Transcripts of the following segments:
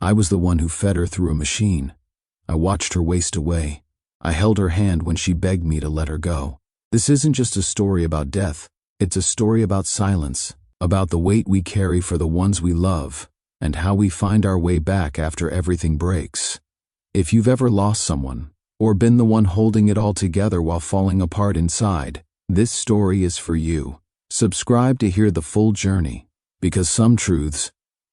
I was the one who fed her through a machine. I watched her waste away. I held her hand when she begged me to let her go. This isn't just a story about death. It's a story about silence, about the weight we carry for the ones we love, and how we find our way back after everything breaks. If you've ever lost someone, or been the one holding it all together while falling apart inside, this story is for you. Subscribe to hear the full journey, because some truths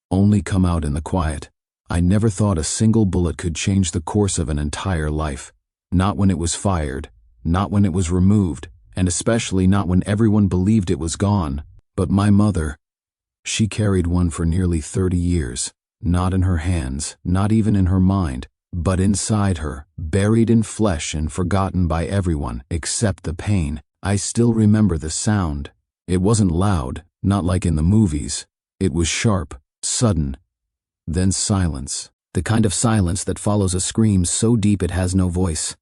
only come out in the quiet. I never thought a single bullet could change the course of an entire life. Not when it was fired, not when it was removed, and especially not when everyone believed it was gone. But my mother, she carried one for nearly 30 years, not in her hands, not even in her mind, but inside her, buried in flesh and forgotten by everyone except the pain. I still remember the sound. It wasn't loud, not like in the movies. It was sharp, sudden, then silence. The kind of silence that follows a scream so deep it has no voice.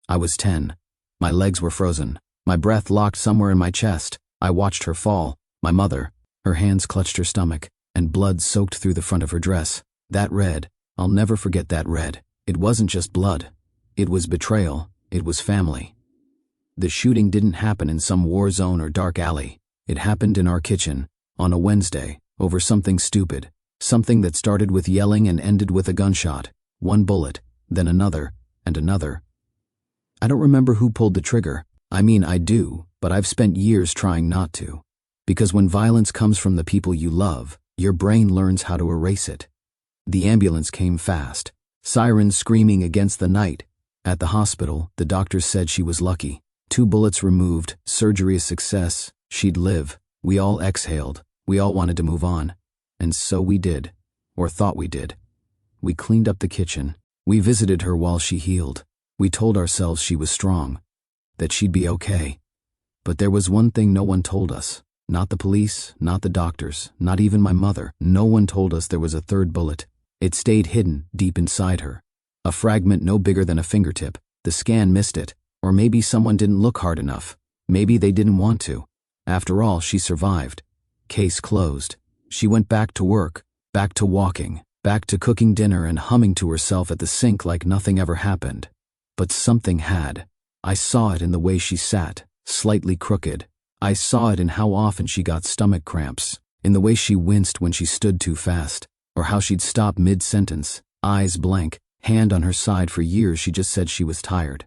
I was 10. My legs were frozen. My breath locked somewhere in my chest. I watched her fall. My mother, her hands clutched her stomach, and blood soaked through the front of her dress. That red, I'll never forget that red. It wasn't just blood. It was betrayal. It was family. The shooting didn't happen in some war zone or dark alley. It happened in our kitchen, on a Wednesday, over something stupid. Something that started with yelling and ended with a gunshot. One bullet, then another, and another. I don't remember who pulled the trigger. I mean, I do, but I've spent years trying not to. Because when violence comes from the people you love, your brain learns how to erase it. The ambulance came fast, sirens screaming against the night. At the hospital, the doctors said she was lucky. 2 bullets removed, surgery a success, she'd live. We all exhaled. We all wanted to move on. And so we did, or thought we did. We cleaned up the kitchen. We visited her while she healed. We told ourselves she was strong, that she'd be okay. But there was one thing no one told us. Not the police, not the doctors, not even my mother. No one told us there was a third bullet. It stayed hidden deep inside her. A fragment no bigger than a fingertip. The scan missed it, or maybe someone didn't look hard enough. Maybe they didn't want to. After all, she survived. Case closed. She went back to work, back to walking, back to cooking dinner and humming to herself at the sink like nothing ever happened. But something had. I saw it in the way she sat, slightly crooked. I saw it in how often she got stomach cramps, in the way she winced when she stood too fast, or how she'd stop mid-sentence, eyes blank, hand on her side. For years she just said she was tired.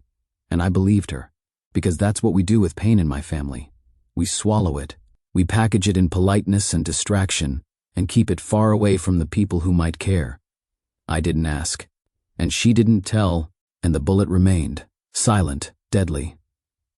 And I believed her, because that's what we do with pain in my family. We swallow it. We package it in politeness and distraction, and keep it far away from the people who might care. I didn't ask, and she didn't tell, and the bullet remained, silent, deadly.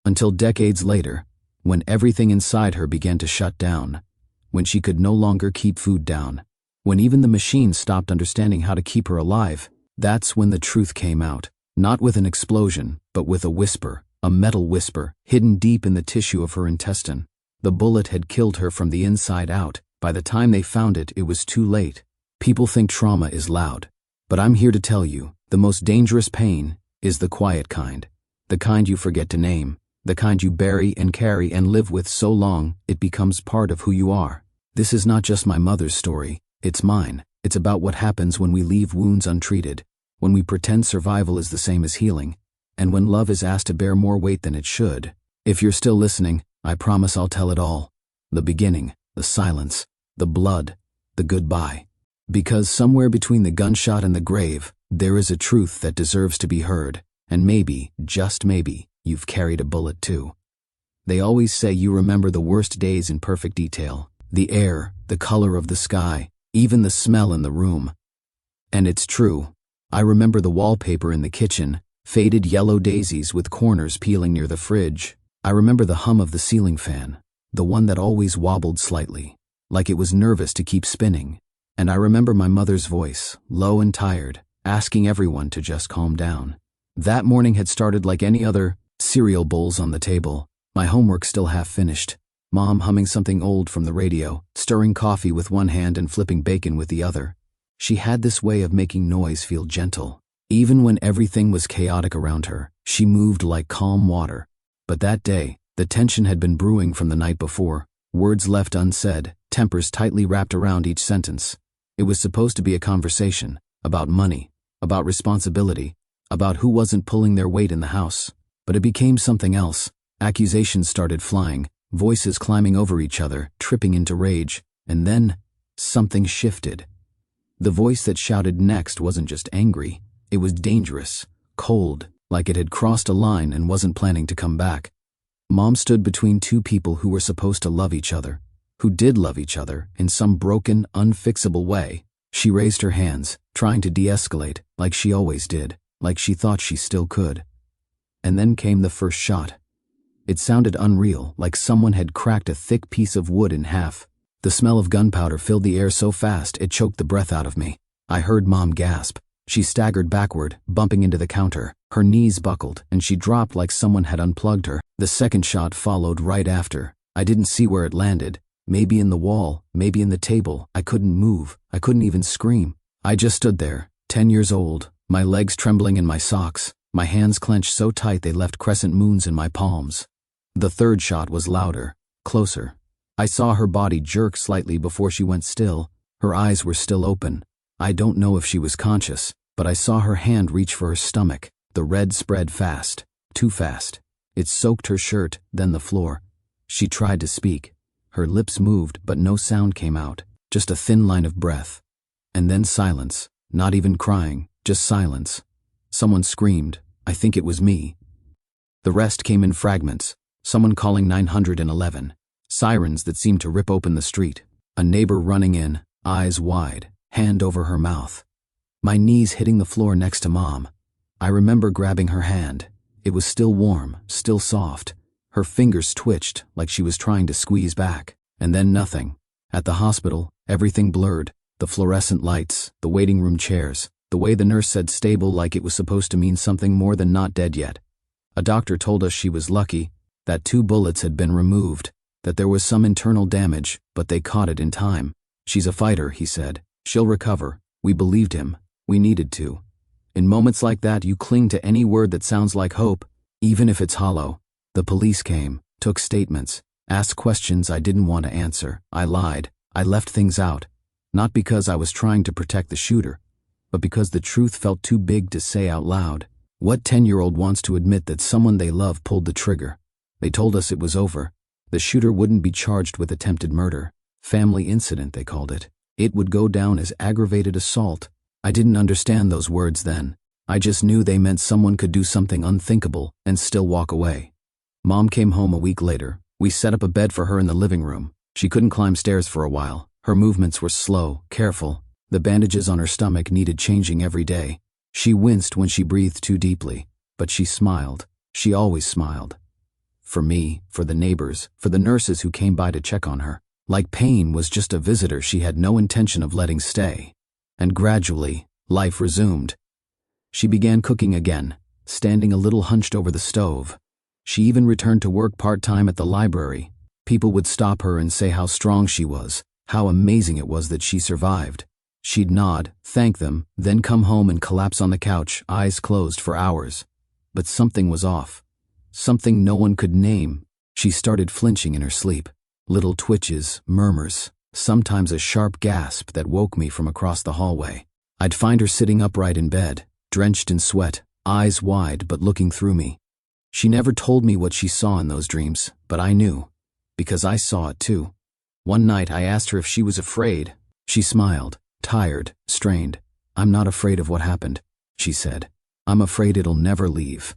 Until decades later, when everything inside her began to shut down, when she could no longer keep food down, when even the machine stopped understanding how to keep her alive, that's when the truth came out, not with an explosion, but with a whisper, a metal whisper, hidden deep in the tissue of her intestine. The bullet had killed her from the inside out. By the time they found it, it was too late. People think trauma is loud, but I'm here to tell you, the most dangerous pain is the quiet kind, the kind you forget to name, the kind you bury and carry and live with so long it becomes part of who you are. This is not just my mother's story, it's mine. It's about what happens when we leave wounds untreated, when we pretend survival is the same as healing, and when love is asked to bear more weight than it should. If you're still listening, I promise I'll tell it all. The beginning, the silence, the blood, the goodbye. Because somewhere between the gunshot and the grave, there is a truth that deserves to be heard, and maybe, just maybe, you've carried a bullet too. They always say you remember the worst days in perfect detail. The air, the color of the sky, even the smell in the room. And it's true. I remember the wallpaper in the kitchen, faded yellow daisies with corners peeling near the fridge. I remember the hum of the ceiling fan, the one that always wobbled slightly, like it was nervous to keep spinning. And I remember my mother's voice, low and tired, asking everyone to just calm down. That morning had started like any other, cereal bowls on the table, my homework still half finished, Mom humming something old from the radio, stirring coffee with one hand and flipping bacon with the other. She had this way of making noise feel gentle. Even when everything was chaotic around her, she moved like calm water. But that day, the tension had been brewing from the night before, words left unsaid, tempers tightly wrapped around each sentence. It was supposed to be a conversation, about money, about responsibility, about who wasn't pulling their weight in the house. But it became something else. Accusations started flying, voices climbing over each other, tripping into rage, and then something shifted. The voice that shouted next wasn't just angry, it was dangerous, cold, like it had crossed a line and wasn't planning to come back. Mom stood between two people who were supposed to love each other, who did love each other in some broken, unfixable way. She raised her hands, trying to de-escalate, like she always did, like she thought she still could. And then came the first shot. It sounded unreal, like someone had cracked a thick piece of wood in half. The smell of gunpowder filled the air so fast it choked the breath out of me. I heard Mom gasp. She staggered backward, bumping into the counter. Her knees buckled, and she dropped like someone had unplugged her. The second shot followed right after. I didn't see where it landed. Maybe in the wall, maybe in the table. I couldn't move. I couldn't even scream. I just stood there, 10 years old, my legs trembling in my socks, my hands clenched so tight they left crescent moons in my palms. The third shot was louder, closer. I saw her body jerk slightly before she went still. Her eyes were still open. I don't know if she was conscious, but I saw her hand reach for her stomach. The red spread fast, too fast. It soaked her shirt, then the floor. She tried to speak. Her lips moved, but no sound came out, just a thin line of breath. And then silence, not even crying, just silence. Someone screamed. I think it was me. The rest came in fragments. Someone calling 911. Sirens that seemed to rip open the street. A neighbor running in, eyes wide, hand over her mouth. My knees hitting the floor next to Mom. I remember grabbing her hand. It was still warm, still soft. Her fingers twitched like she was trying to squeeze back. And then nothing. At the hospital, everything blurred. The fluorescent lights, the waiting room chairs, the way the nurse said stable like it was supposed to mean something more than not dead yet. A doctor told us she was lucky, that 2 bullets had been removed, that there was some internal damage, but they caught it in time. She's a fighter, he said. She'll recover. We believed him. We needed to. In moments like that, you cling to any word that sounds like hope, even if it's hollow. The police came, took statements, asked questions I didn't want to answer. I lied. I left things out. Not because I was trying to protect the shooter, but because the truth felt too big to say out loud. What 10-year-old wants to admit that someone they love pulled the trigger? They told us it was over. The shooter wouldn't be charged with attempted murder. Family incident, they called it. It would go down as aggravated assault. I didn't understand those words then. I just knew they meant someone could do something unthinkable and still walk away. Mom came home a week later. We set up a bed for her in the living room. She couldn't climb stairs for a while. Her movements were slow, careful. The bandages on her stomach needed changing every day. She winced when she breathed too deeply, but she smiled. She always smiled. For me, for the neighbors, for the nurses who came by to check on her. Like pain was just a visitor she had no intention of letting stay. And gradually, life resumed. She began cooking again, standing a little hunched over the stove. She even returned to work part-time at the library. People would stop her and say how strong she was, how amazing it was that she survived. She'd nod, thank them, then come home and collapse on the couch, eyes closed for hours. But something was off. Something no one could name. She started flinching in her sleep. Little twitches, murmurs, sometimes a sharp gasp that woke me from across the hallway. I'd find her sitting upright in bed, drenched in sweat, eyes wide but looking through me. She never told me what she saw in those dreams, but I knew, because I saw it too. One night I asked her if she was afraid. She smiled, tired, strained. "I'm not afraid of what happened," she said. "I'm afraid it'll never leave."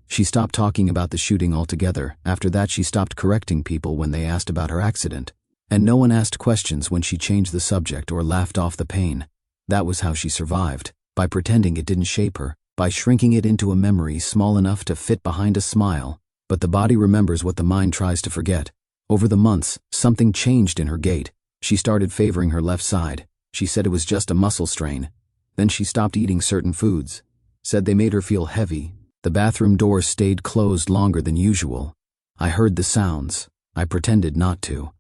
She stopped talking about the shooting altogether. After that, she stopped correcting people when they asked about her accident. And no one asked questions when she changed the subject or laughed off the pain. That was how she survived, by pretending it didn't shape her, by shrinking it into a memory small enough to fit behind a smile. But the body remembers what the mind tries to forget. Over the months, something changed in her gait. She started favoring her left side. She said it was just a muscle strain. Then she stopped eating certain foods. Said they made her feel heavy. The bathroom door stayed closed longer than usual. I heard the sounds. I pretended not to.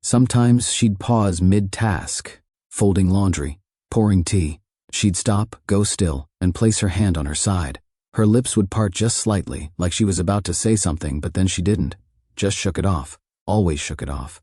Sometimes she'd pause mid-task, folding laundry, pouring tea. She'd stop, go still, and place her hand on her side. Her lips would part just slightly, like she was about to say something, but then she didn't. Just shook it off. Always shook it off.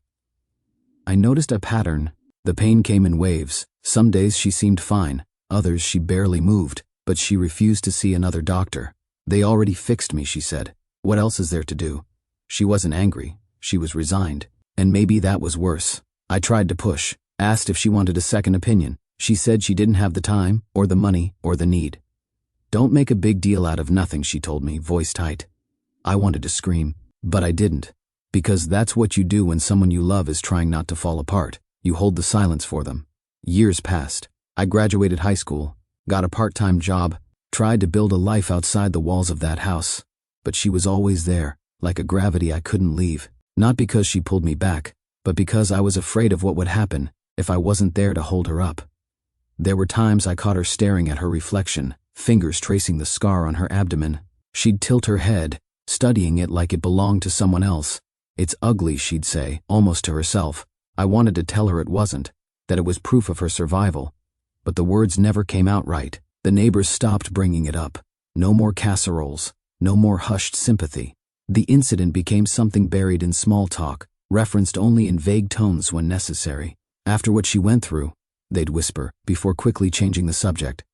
I noticed a pattern. The pain came in waves. Some days she seemed fine. Others she barely moved, but she refused to see another doctor. They already fixed me, she said. What else is there to do? She wasn't angry. She was resigned. And maybe that was worse. I tried to push, asked if she wanted a second opinion. She said she didn't have the time, or the money, or the need. Don't make a big deal out of nothing, she told me, voice tight. I wanted to scream, but I didn't. Because that's what you do when someone you love is trying not to fall apart. You hold the silence for them. Years passed. I graduated high school, got a part-time job, tried to build a life outside the walls of that house. But she was always there, like a gravity I couldn't leave. Not because she pulled me back, but because I was afraid of what would happen if I wasn't there to hold her up. There were times I caught her staring at her reflection, fingers tracing the scar on her abdomen. She'd tilt her head, studying it like it belonged to someone else. It's ugly, she'd say, almost to herself. I wanted to tell her it wasn't, that it was proof of her survival. But the words never came out right. The neighbors stopped bringing it up. No more casseroles, no more hushed sympathy. The incident became something buried in small talk, referenced only in vague tones when necessary. After what she went through, they'd whisper, before quickly changing the subject.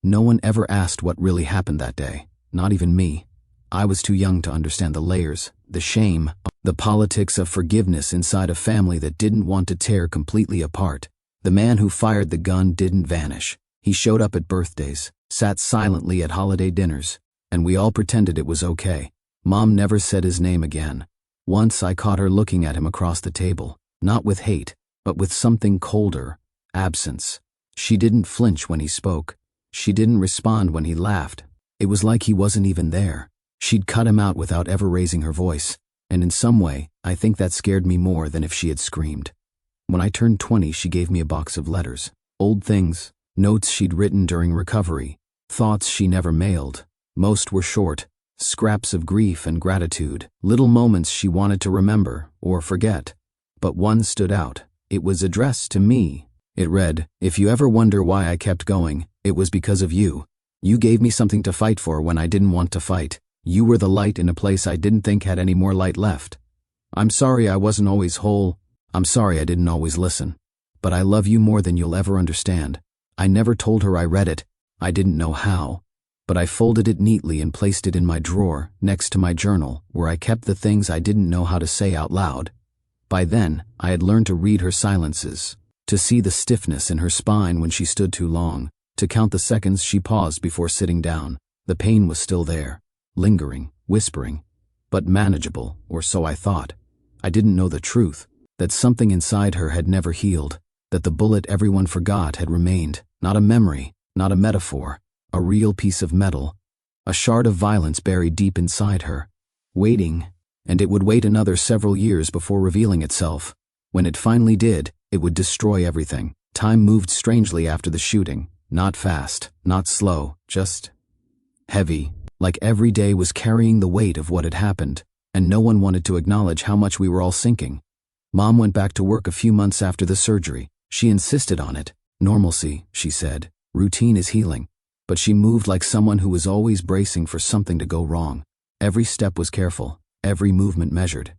No one ever asked what really happened that day, not even me. I was too young to understand the layers, the shame, the politics of forgiveness inside a family that didn't want to tear completely apart. The man who fired the gun didn't vanish. He showed up at birthdays, sat silently at holiday dinners, and we all pretended it was okay. Mom never said his name again. Once I caught her looking at him across the table, not with hate, but with something colder, absence. She didn't flinch when he spoke. She didn't respond when he laughed. It was like he wasn't even there. She'd cut him out without ever raising her voice, and in some way, I think that scared me more than if she had screamed. When I turned 20, she gave me a box of letters. Old things, notes she'd written during recovery, thoughts she never mailed. Most were short, scraps of grief and gratitude, little moments she wanted to remember or forget. But one stood out. It was addressed to me. It read, "If you ever wonder why I kept going, it was because of you. You gave me something to fight for when I didn't want to fight. You were the light in a place I didn't think had any more light left. I'm sorry I wasn't always whole. I'm sorry I didn't always listen. But I love you more than you'll ever understand." I never told her I read it. I didn't know how. But I folded it neatly and placed it in my drawer, next to my journal, where I kept the things I didn't know how to say out loud. By then, I had learned to read her silences, to see the stiffness in her spine when she stood too long, to count the seconds she paused before sitting down. The pain was still there, lingering, whispering, but manageable, or so I thought. I didn't know the truth, that something inside her had never healed, that the bullet everyone forgot had remained, not a memory, not a metaphor, a real piece of metal, a shard of violence buried deep inside her, waiting, and it would wait another several years before revealing itself. When it finally did, it would destroy everything. Time moved strangely after the shooting, not fast, not slow, just heavy, like every day was carrying the weight of what had happened, and no one wanted to acknowledge how much we were all sinking. Mom went back to work a few months after the surgery. She insisted on it. Normalcy, she said. Routine is healing. But she moved like someone who was always bracing for something to go wrong. Every step was careful, every movement measured.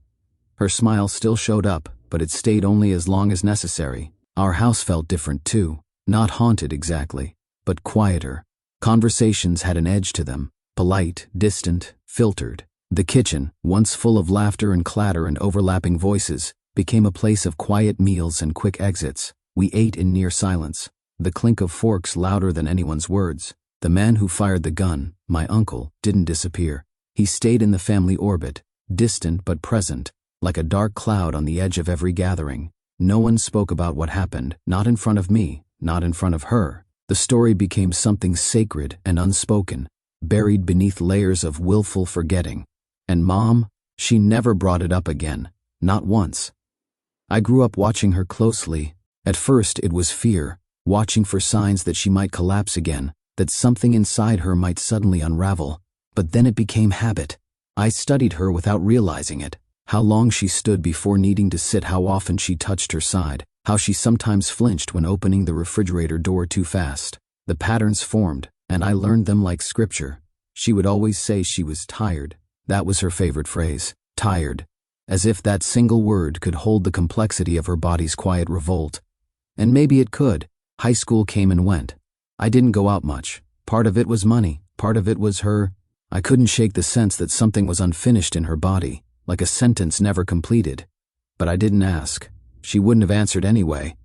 Her smile still showed up, but it stayed only as long as necessary. Our house felt different too. Not haunted exactly, but quieter. Conversations had an edge to them, polite, distant, filtered. The kitchen, once full of laughter and clatter and overlapping voices, became a place of quiet meals and quick exits. We ate in near silence, the clink of forks louder than anyone's words. The man who fired the gun, my uncle, didn't disappear. He stayed in the family orbit, distant but present, like a dark cloud on the edge of every gathering. No one spoke about what happened, not in front of me, not in front of her. The story became something sacred and unspoken, buried beneath layers of willful forgetting. And Mom, she never brought it up again, not once. I grew up watching her closely. At first it was fear, watching for signs that she might collapse again, that something inside her might suddenly unravel. But then it became habit. I studied her without realizing it. How long she stood before needing to sit, how often she touched her side, how she sometimes flinched when opening the refrigerator door too fast. The patterns formed, and I learned them like scripture. She would always say she was tired. That was her favorite phrase, tired. As if that single word could hold the complexity of her body's quiet revolt. And maybe it could. High school came and went. I didn't go out much. Part of it was money, part of it was her. I couldn't shake the sense that something was unfinished in her body, like a sentence never completed. But I didn't ask. She wouldn't have answered anyway.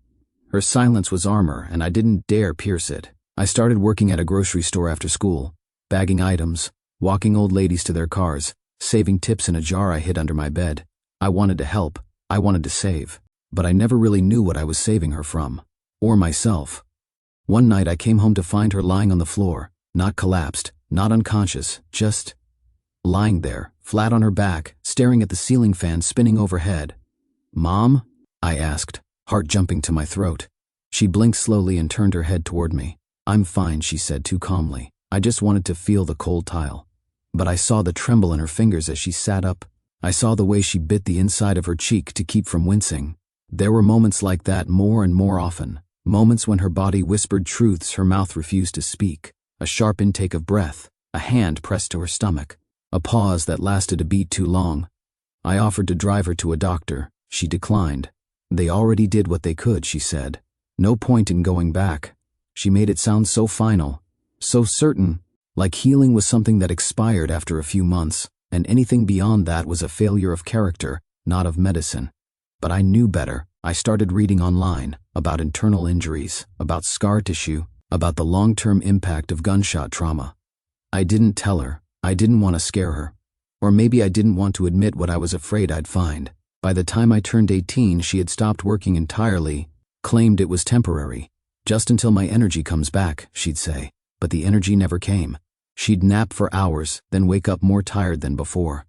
Her silence was armor, and I didn't dare pierce it. I started working at a grocery store after school, bagging items, walking old ladies to their cars, saving tips in a jar I hid under my bed. I wanted to help. I wanted to save. But I never really knew what I was saving her from. Or myself. One night I came home to find her lying on the floor, not collapsed, not unconscious, just lying there, flat on her back, staring at the ceiling fan spinning overhead. "Mom?" I asked, heart jumping to my throat. She blinked slowly and turned her head toward me. "I'm fine," she said too calmly. "I just wanted to feel the cold tile." But I saw the tremble in her fingers as she sat up. I saw the way she bit the inside of her cheek to keep from wincing. There were moments like that more and more often. Moments when her body whispered truths her mouth refused to speak. A sharp intake of breath, a hand pressed to her stomach, a pause that lasted a beat too long. I offered to drive her to a doctor. She declined. "They already did what they could," she said. "No point in going back." She made it sound so final, so certain, like healing was something that expired after a few months, and anything beyond that was a failure of character, not of medicine. But I knew better. I started reading online about internal injuries, about scar tissue, about the long-term impact of gunshot trauma. I didn't tell her. I didn't want to scare her. Or maybe I didn't want to admit what I was afraid I'd find. By the time I turned 18, she had stopped working entirely, claimed it was temporary. "Just until my energy comes back," she'd say. But the energy never came. She'd nap for hours, then wake up more tired than before.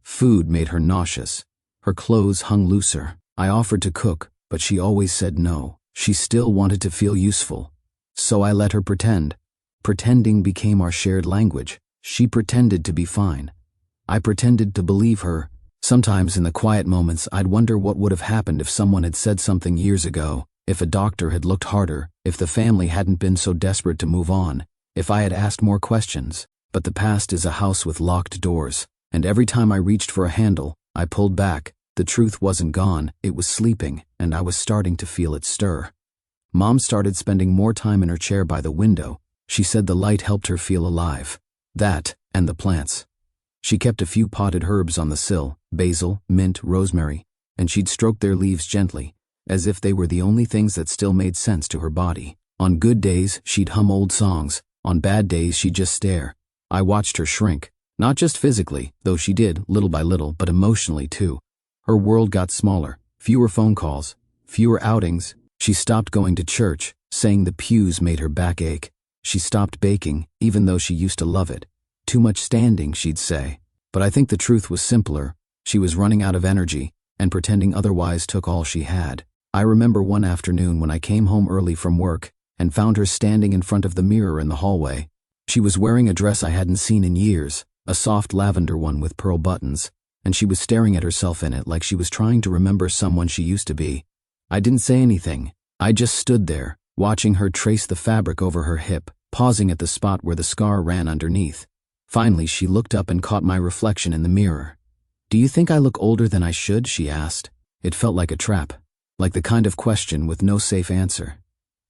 Food made her nauseous. Her clothes hung looser. I offered to cook, but she always said no. She still wanted to feel useful. So I let her pretend. Pretending became our shared language. She pretended to be fine. I pretended to believe her. Sometimes in the quiet moments, I'd wonder what would have happened if someone had said something years ago, if a doctor had looked harder, if the family hadn't been so desperate to move on, if I had asked more questions. But the past is a house with locked doors, and every time I reached for a handle, I pulled back. The truth wasn't gone, it was sleeping, and I was starting to feel it stir. Mom started spending more time in her chair by the window. She said the light helped her feel alive. That, and the plants. She kept a few potted herbs on the sill, basil, mint, rosemary, and she'd stroke their leaves gently, as if they were the only things that still made sense to her body. On good days, she'd hum old songs. On bad days, she'd just stare. I watched her shrink, not just physically, though she did, little by little, but emotionally too. Her world got smaller, fewer phone calls, fewer outings. She stopped going to church, saying the pews made her back ache. She stopped baking, even though she used to love it. "Too much standing," she'd say. But I think the truth was simpler. She was running out of energy, and pretending otherwise took all she had. I remember one afternoon when I came home early from work and found her standing in front of the mirror in the hallway. She was wearing a dress I hadn't seen in years, a soft lavender one with pearl buttons, and she was staring at herself in it like she was trying to remember someone she used to be. I didn't say anything. I just stood there, watching her trace the fabric over her hip, pausing at the spot where the scar ran underneath. Finally, she looked up and caught my reflection in the mirror. "Do you think I look older than I should?" she asked. It felt like a trap, like the kind of question with no safe answer.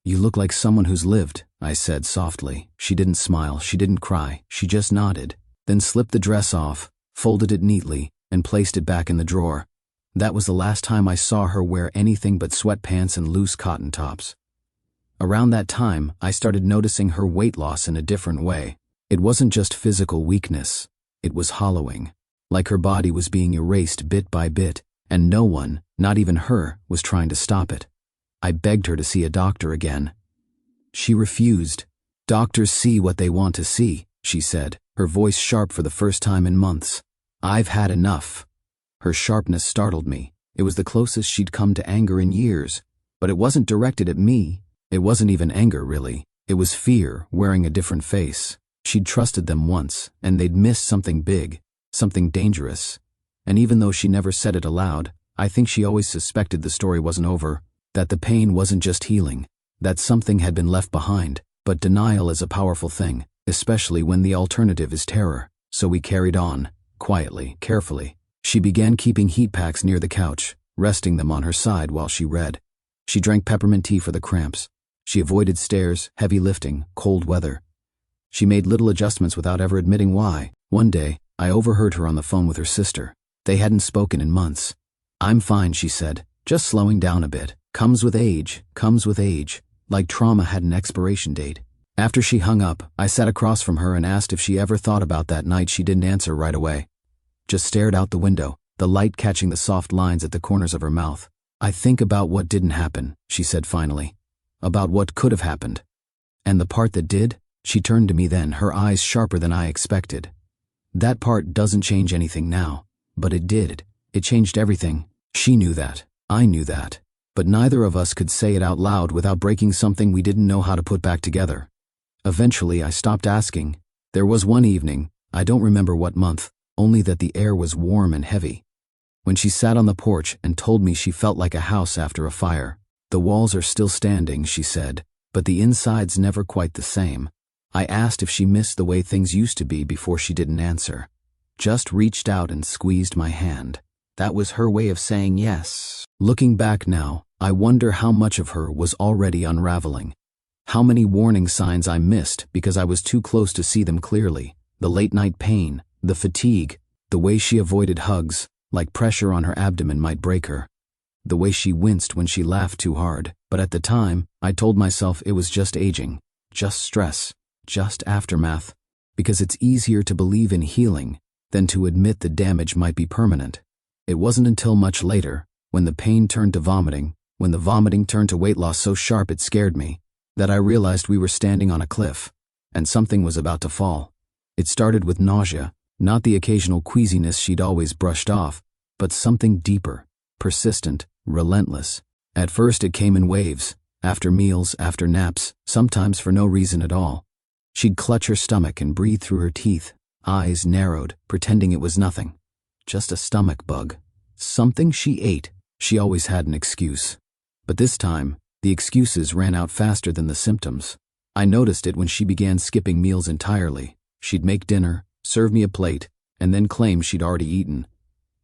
"You look like someone who's lived," I said softly. She didn't smile, she didn't cry, she just nodded, then slipped the dress off, folded it neatly, and placed it back in the drawer. That was the last time I saw her wear anything but sweatpants and loose cotton tops. Around that time, I started noticing her weight loss in a different way. It wasn't just physical weakness. It was hollowing, like her body was being erased bit by bit, and no one, not even her, was trying to stop it. I begged her to see a doctor again. She refused. "Doctors see what they want to see," she said, her voice sharp for the first time in months. "I've had enough." Her sharpness startled me. It was the closest she'd come to anger in years, but it wasn't directed at me. It wasn't even anger, really. It was fear, wearing a different face. She'd trusted them once, and they'd missed something big, something dangerous. And even though she never said it aloud, I think she always suspected the story wasn't over, that the pain wasn't just healing, that something had been left behind. But denial is a powerful thing, especially when the alternative is terror. So we carried on, quietly, carefully. She began keeping heat packs near the couch, resting them on her side while she read. She drank peppermint tea for the cramps. She avoided stairs, heavy lifting, cold weather. She made little adjustments without ever admitting why. One day, I overheard her on the phone with her sister. They hadn't spoken in months. "I'm fine," she said, "just slowing down a bit. Comes with age, like trauma had an expiration date." After she hung up, I sat across from her and asked if she ever thought about that night. She didn't answer right away. Just stared out the window, the light catching the soft lines at the corners of her mouth. "I think about what didn't happen," she said finally. "About what could have happened. And the part that did?" She turned to me then, her eyes sharper than I expected. "That part doesn't change anything now, but it did. It changed everything." She knew that. I knew that. But neither of us could say it out loud without breaking something we didn't know how to put back together. Eventually, I stopped asking. There was one evening, I don't remember what month, only that the air was warm and heavy, when she sat on the porch and told me she felt like a house after a fire. "The walls are still standing," she said, "but the inside's never quite the same." I asked if she missed the way things used to be before she didn't answer. Just reached out and squeezed my hand. That was her way of saying yes. Looking back now, I wonder how much of her was already unraveling. How many warning signs I missed because I was too close to see them clearly. The late-night pain, the fatigue, the way she avoided hugs, like pressure on her abdomen might break her. The way she winced when she laughed too hard. But at the time, I told myself it was just aging, just stress, just aftermath, because it's easier to believe in healing than to admit the damage might be permanent. It wasn't until much later, when the pain turned to vomiting, when the vomiting turned to weight loss so sharp it scared me, that I realized we were standing on a cliff, and something was about to fall. It started with nausea, not the occasional queasiness she'd always brushed off, but something deeper, persistent, relentless. At first it came in waves, after meals, after naps, sometimes for no reason at all. She'd clutch her stomach and breathe through her teeth, eyes narrowed, pretending it was nothing. Just a stomach bug. Something she ate. She always had an excuse. But this time, the excuses ran out faster than the symptoms. I noticed it when she began skipping meals entirely. She'd make dinner, serve me a plate, and then claim she'd already eaten.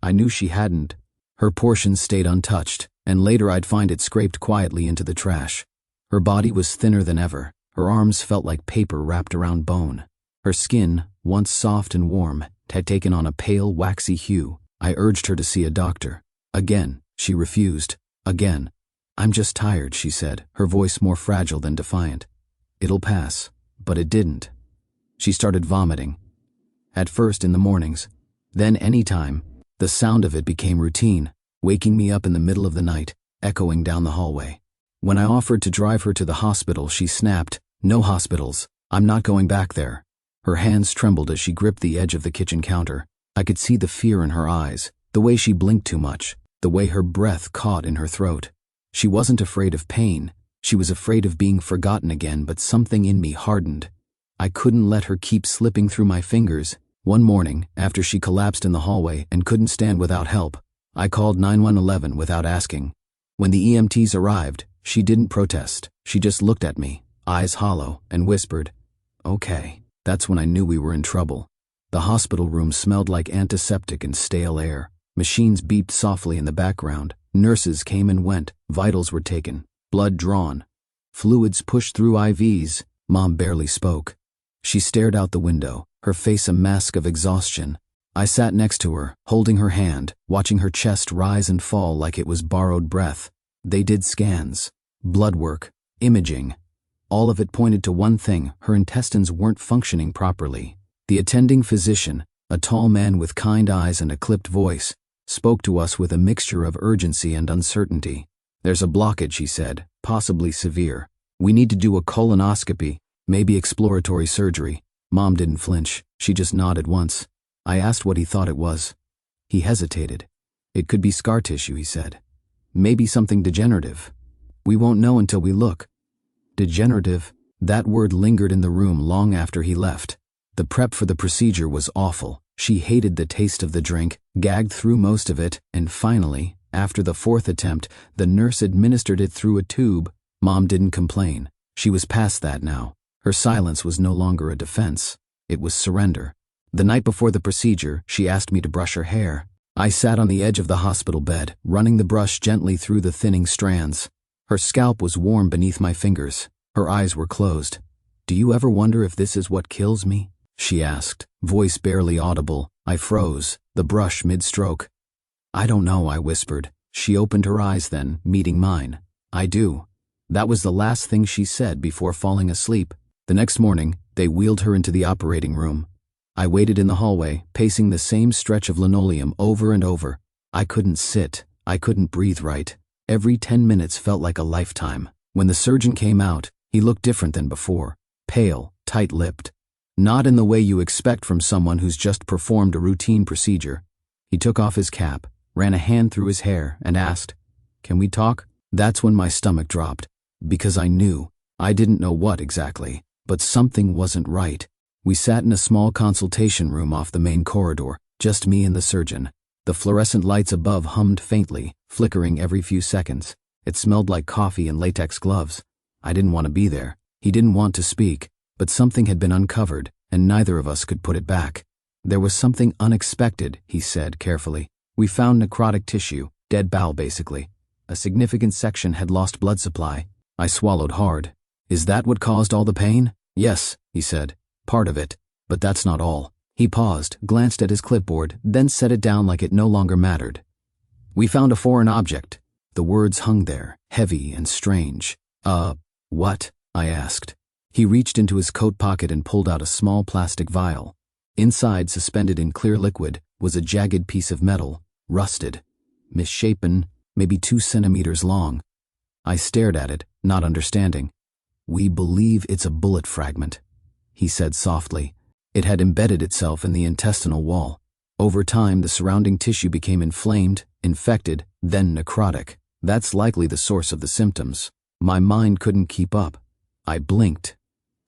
I knew she hadn't. Her portions stayed untouched, and later I'd find it scraped quietly into the trash. Her body was thinner than ever. Her arms felt like paper wrapped around bone. Her skin, once soft and warm, had taken on a pale, waxy hue. I urged her to see a doctor. Again, she refused. Again. "I'm just tired," she said, her voice more fragile than defiant. "It'll pass." But it didn't. She started vomiting. At first in the mornings, then any time. The sound of it became routine, waking me up in the middle of the night, echoing down the hallway. When I offered to drive her to the hospital, she snapped, "No hospitals. I'm not going back there." Her hands trembled as she gripped the edge of the kitchen counter. I could see the fear in her eyes, the way she blinked too much, the way her breath caught in her throat. She wasn't afraid of pain. She was afraid of being forgotten again, but something in me hardened. I couldn't let her keep slipping through my fingers. One morning, after she collapsed in the hallway and couldn't stand without help, I called 911 without asking. When the EMTs arrived, she didn't protest. She just looked at me, eyes hollow, and whispered, "Okay." That's when I knew we were in trouble. The hospital room smelled like antiseptic and stale air. Machines beeped softly in the background. Nurses came and went. Vitals were taken. Blood drawn. Fluids pushed through IVs. Mom barely spoke. She stared out the window, her face a mask of exhaustion. I sat next to her, holding her hand, watching her chest rise and fall like it was borrowed breath. They did scans, blood work, imaging. All of it pointed to one thing: her intestines weren't functioning properly. The attending physician, a tall man with kind eyes and a clipped voice, spoke to us with a mixture of urgency and uncertainty. "There's a blockage," he said, "possibly severe. We need to do a colonoscopy, maybe exploratory surgery." Mom didn't flinch. She just nodded once. I asked what he thought it was. He hesitated. "It could be scar tissue," he said. "Maybe something degenerative. We won't know until we look." Degenerative. That word lingered in the room long after he left. The prep for the procedure was awful. She hated the taste of the drink, gagged through most of it, and finally, after the fourth attempt, the nurse administered it through a tube. Mom didn't complain. She was past that now. Her silence was no longer a defense. It was surrender. The night before the procedure, she asked me to brush her hair. I sat on the edge of the hospital bed, running the brush gently through the thinning strands. Her scalp was warm beneath my fingers. Her eyes were closed. "Do you ever wonder if this is what kills me?" she asked, voice barely audible. I froze, the brush mid-stroke. "I don't know," I whispered. She opened her eyes then, meeting mine. "I do." That was the last thing she said before falling asleep. The next morning, they wheeled her into the operating room. I waited in the hallway, pacing the same stretch of linoleum over and over. I couldn't sit. I couldn't breathe right. Every 10 minutes felt like a lifetime. When the surgeon came out, he looked different than before. Pale, tight-lipped. Not in the way you expect from someone who's just performed a routine procedure. He took off his cap, ran a hand through his hair, and asked, "Can we talk?" That's when my stomach dropped. Because I knew. I didn't know what exactly, but something wasn't right. We sat in a small consultation room off the main corridor, just me and the surgeon. The fluorescent lights above hummed faintly, flickering every few seconds. It smelled like coffee and latex gloves. I didn't want to be there. He didn't want to speak, but something had been uncovered, and neither of us could put it back. "There was something unexpected," he said carefully. "We found necrotic tissue, dead bowel basically. A significant section had lost blood supply." I swallowed hard. "Is that what caused all the pain?" "Yes," he said. "Part of it. But that's not all." He paused, glanced at his clipboard, then set it down like it no longer mattered. "We found a foreign object." The words hung there, heavy and strange. What?" I asked. He reached into his coat pocket and pulled out a small plastic vial. Inside, suspended in clear liquid, was a jagged piece of metal, rusted, misshapen, maybe 2 centimeters long. I stared at it, not understanding. "We believe it's a bullet fragment," he said softly. It had embedded itself in the intestinal wall. Over time, the surrounding tissue became inflamed, infected, then necrotic. That's likely the source of the symptoms. My mind couldn't keep up. I blinked,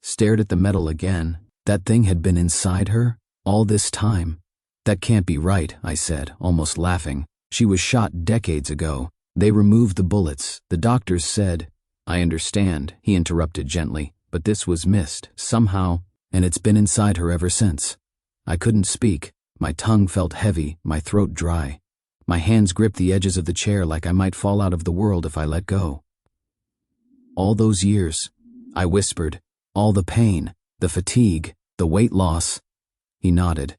stared at the metal again. That thing had been inside her all this time. "That can't be right," I said, almost laughing. "She was shot decades ago. They removed the bullets. The doctors said—" "I understand," he interrupted gently, "but this was missed, somehow, and it's been inside her ever since." I couldn't speak. My tongue felt heavy, my throat dry. My hands gripped the edges of the chair like I might fall out of the world if I let go. "All those years," I whispered, "all the pain, the fatigue, the weight loss." He nodded.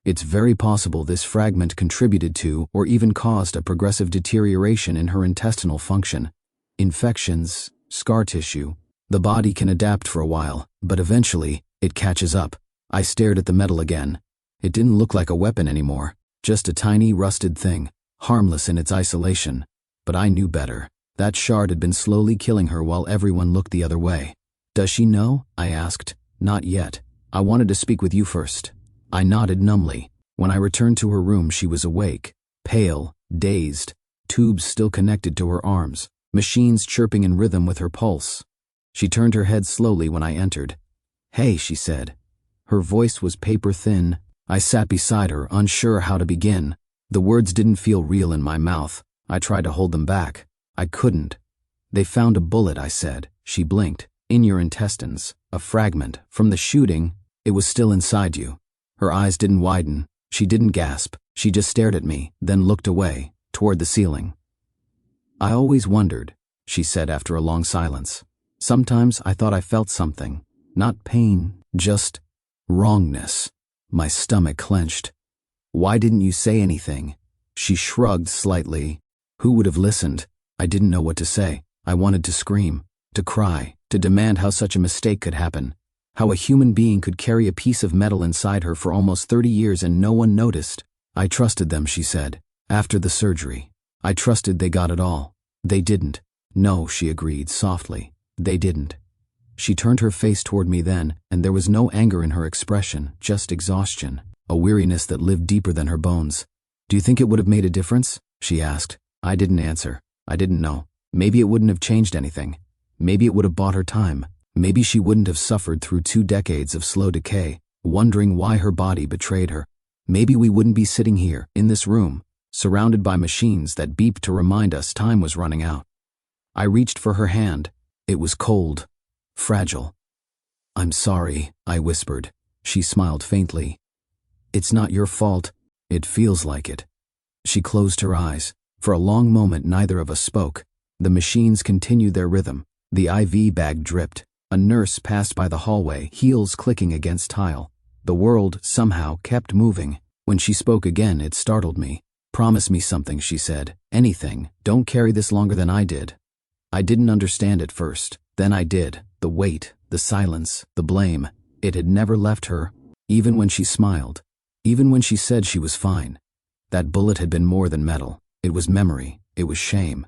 "It's very possible this fragment contributed to or even caused a progressive deterioration in her intestinal function. Infections, scar tissue. The body can adapt for a while, but eventually, it catches up." I stared at the metal again. It didn't look like a weapon anymore, just a tiny, rusted thing, harmless in its isolation. But I knew better. That shard had been slowly killing her while everyone looked the other way. "Does she know?" I asked. "Not yet. I wanted to speak with you first." I nodded numbly. When I returned to her room, she was awake, pale, dazed, tubes still connected to her arms, machines chirping in rhythm with her pulse. She turned her head slowly when I entered. "Hey," she said. Her voice was paper-thin. I sat beside her, unsure how to begin. The words didn't feel real in my mouth. I tried to hold them back. I couldn't. "They found a bullet," I said. She blinked. "In your intestines. A fragment. From the shooting, it was still inside you." Her eyes didn't widen. She didn't gasp. She just stared at me, then looked away, toward the ceiling. "I always wondered," she said after a long silence. "Sometimes I thought I felt something. Not pain, just wrongness." My stomach clenched. "Why didn't you say anything?" She shrugged slightly. Who would have listened? I didn't know what to say. I wanted to scream, to cry, to demand how such a mistake could happen. How a human being could carry a piece of metal inside her for almost 30 years and no one noticed. "I trusted them," she said. "After the surgery. I trusted they got it all." "They didn't." "No," she agreed softly. "They didn't." She turned her face toward me then, and there was no anger in her expression, just exhaustion, a weariness that lived deeper than her bones. "Do you think it would have made a difference?" she asked. I didn't answer. I didn't know. Maybe it wouldn't have changed anything. Maybe it would have bought her time. Maybe she wouldn't have suffered through 2 decades of slow decay, wondering why her body betrayed her. Maybe we wouldn't be sitting here, in this room, surrounded by machines that beeped to remind us time was running out. I reached for her hand. It was cold, fragile. "I'm sorry," I whispered. She smiled faintly. "It's not your fault. It feels like it." She closed her eyes. For a long moment, neither of us spoke. The machines continued their rhythm. The IV bag dripped. A nurse passed by the hallway, heels clicking against tile. The world, somehow, kept moving. When she spoke again, it startled me. "Promise me something," she said. "Anything. Don't carry this longer than I did." I didn't understand at first. Then I did. The weight, the silence, the blame. It had never left her, even when she smiled, even when she said she was fine. That bullet had been more than metal. It was memory. It was shame.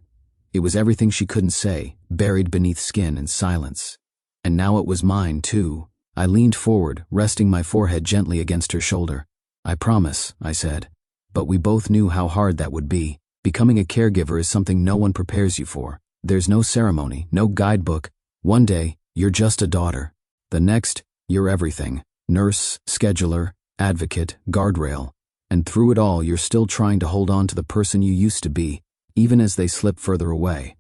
It was everything she couldn't say, buried beneath skin and silence. And now it was mine, too. I leaned forward, resting my forehead gently against her shoulder. "I promise," I said. But we both knew how hard that would be. Becoming a caregiver is something no one prepares you for. There's no ceremony, no guidebook. One day, you're just a daughter. The next, you're everything. Nurse, scheduler, advocate, guardrail. And through it all, you're still trying to hold on to the person you used to be, even as they slip further away.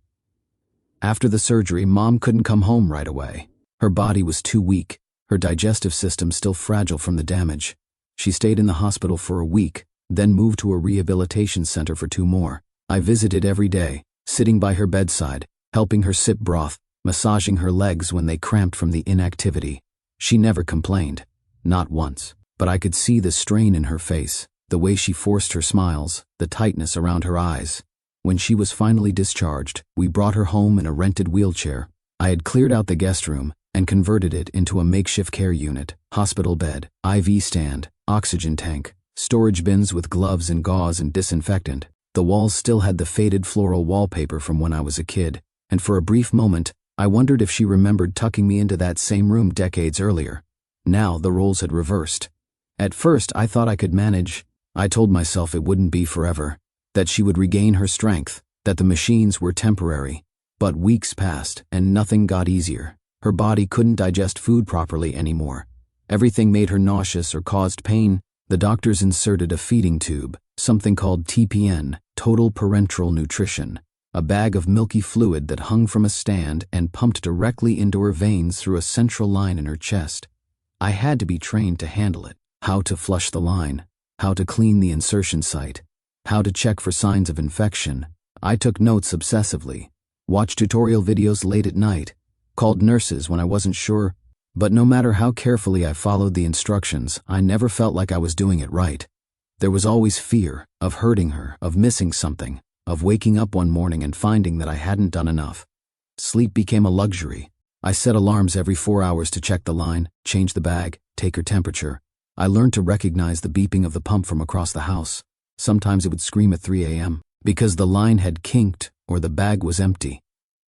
After the surgery, Mom couldn't come home right away. Her body was too weak, her digestive system still fragile from the damage. She stayed in the hospital for a week, then moved to a rehabilitation center for 2 more. I visited every day, sitting by her bedside, helping her sip broth, massaging her legs when they cramped from the inactivity. She never complained, not once, but I could see the strain in her face, the way she forced her smiles, the tightness around her eyes. When she was finally discharged, we brought her home in a rented wheelchair. I had cleared out the guest room and converted it into a makeshift care unit, hospital bed, IV stand, oxygen tank, storage bins with gloves and gauze and disinfectant. The walls still had the faded floral wallpaper from when I was a kid, and for a brief moment, I wondered if she remembered tucking me into that same room decades earlier. Now the roles had reversed. At first, I thought I could manage. I told myself it wouldn't be forever, that she would regain her strength, that the machines were temporary. But weeks passed, and nothing got easier. Her body couldn't digest food properly anymore. Everything made her nauseous or caused pain. The doctors inserted a feeding tube, something called TPN, total parenteral nutrition, a bag of milky fluid that hung from a stand and pumped directly into her veins through a central line in her chest. I had to be trained to handle it, how to flush the line, how to clean the insertion site, how to check for signs of infection. I took notes obsessively, watched tutorial videos late at night, called nurses when I wasn't sure, but no matter how carefully I followed the instructions, I never felt like I was doing it right. There was always fear of hurting her, of missing something, of waking up one morning and finding that I hadn't done enough. Sleep became a luxury. I set alarms every 4 hours to check the line, change the bag, take her temperature. I learned to recognize the beeping of the pump from across the house. Sometimes it would scream at 3 a.m. because the line had kinked or the bag was empty.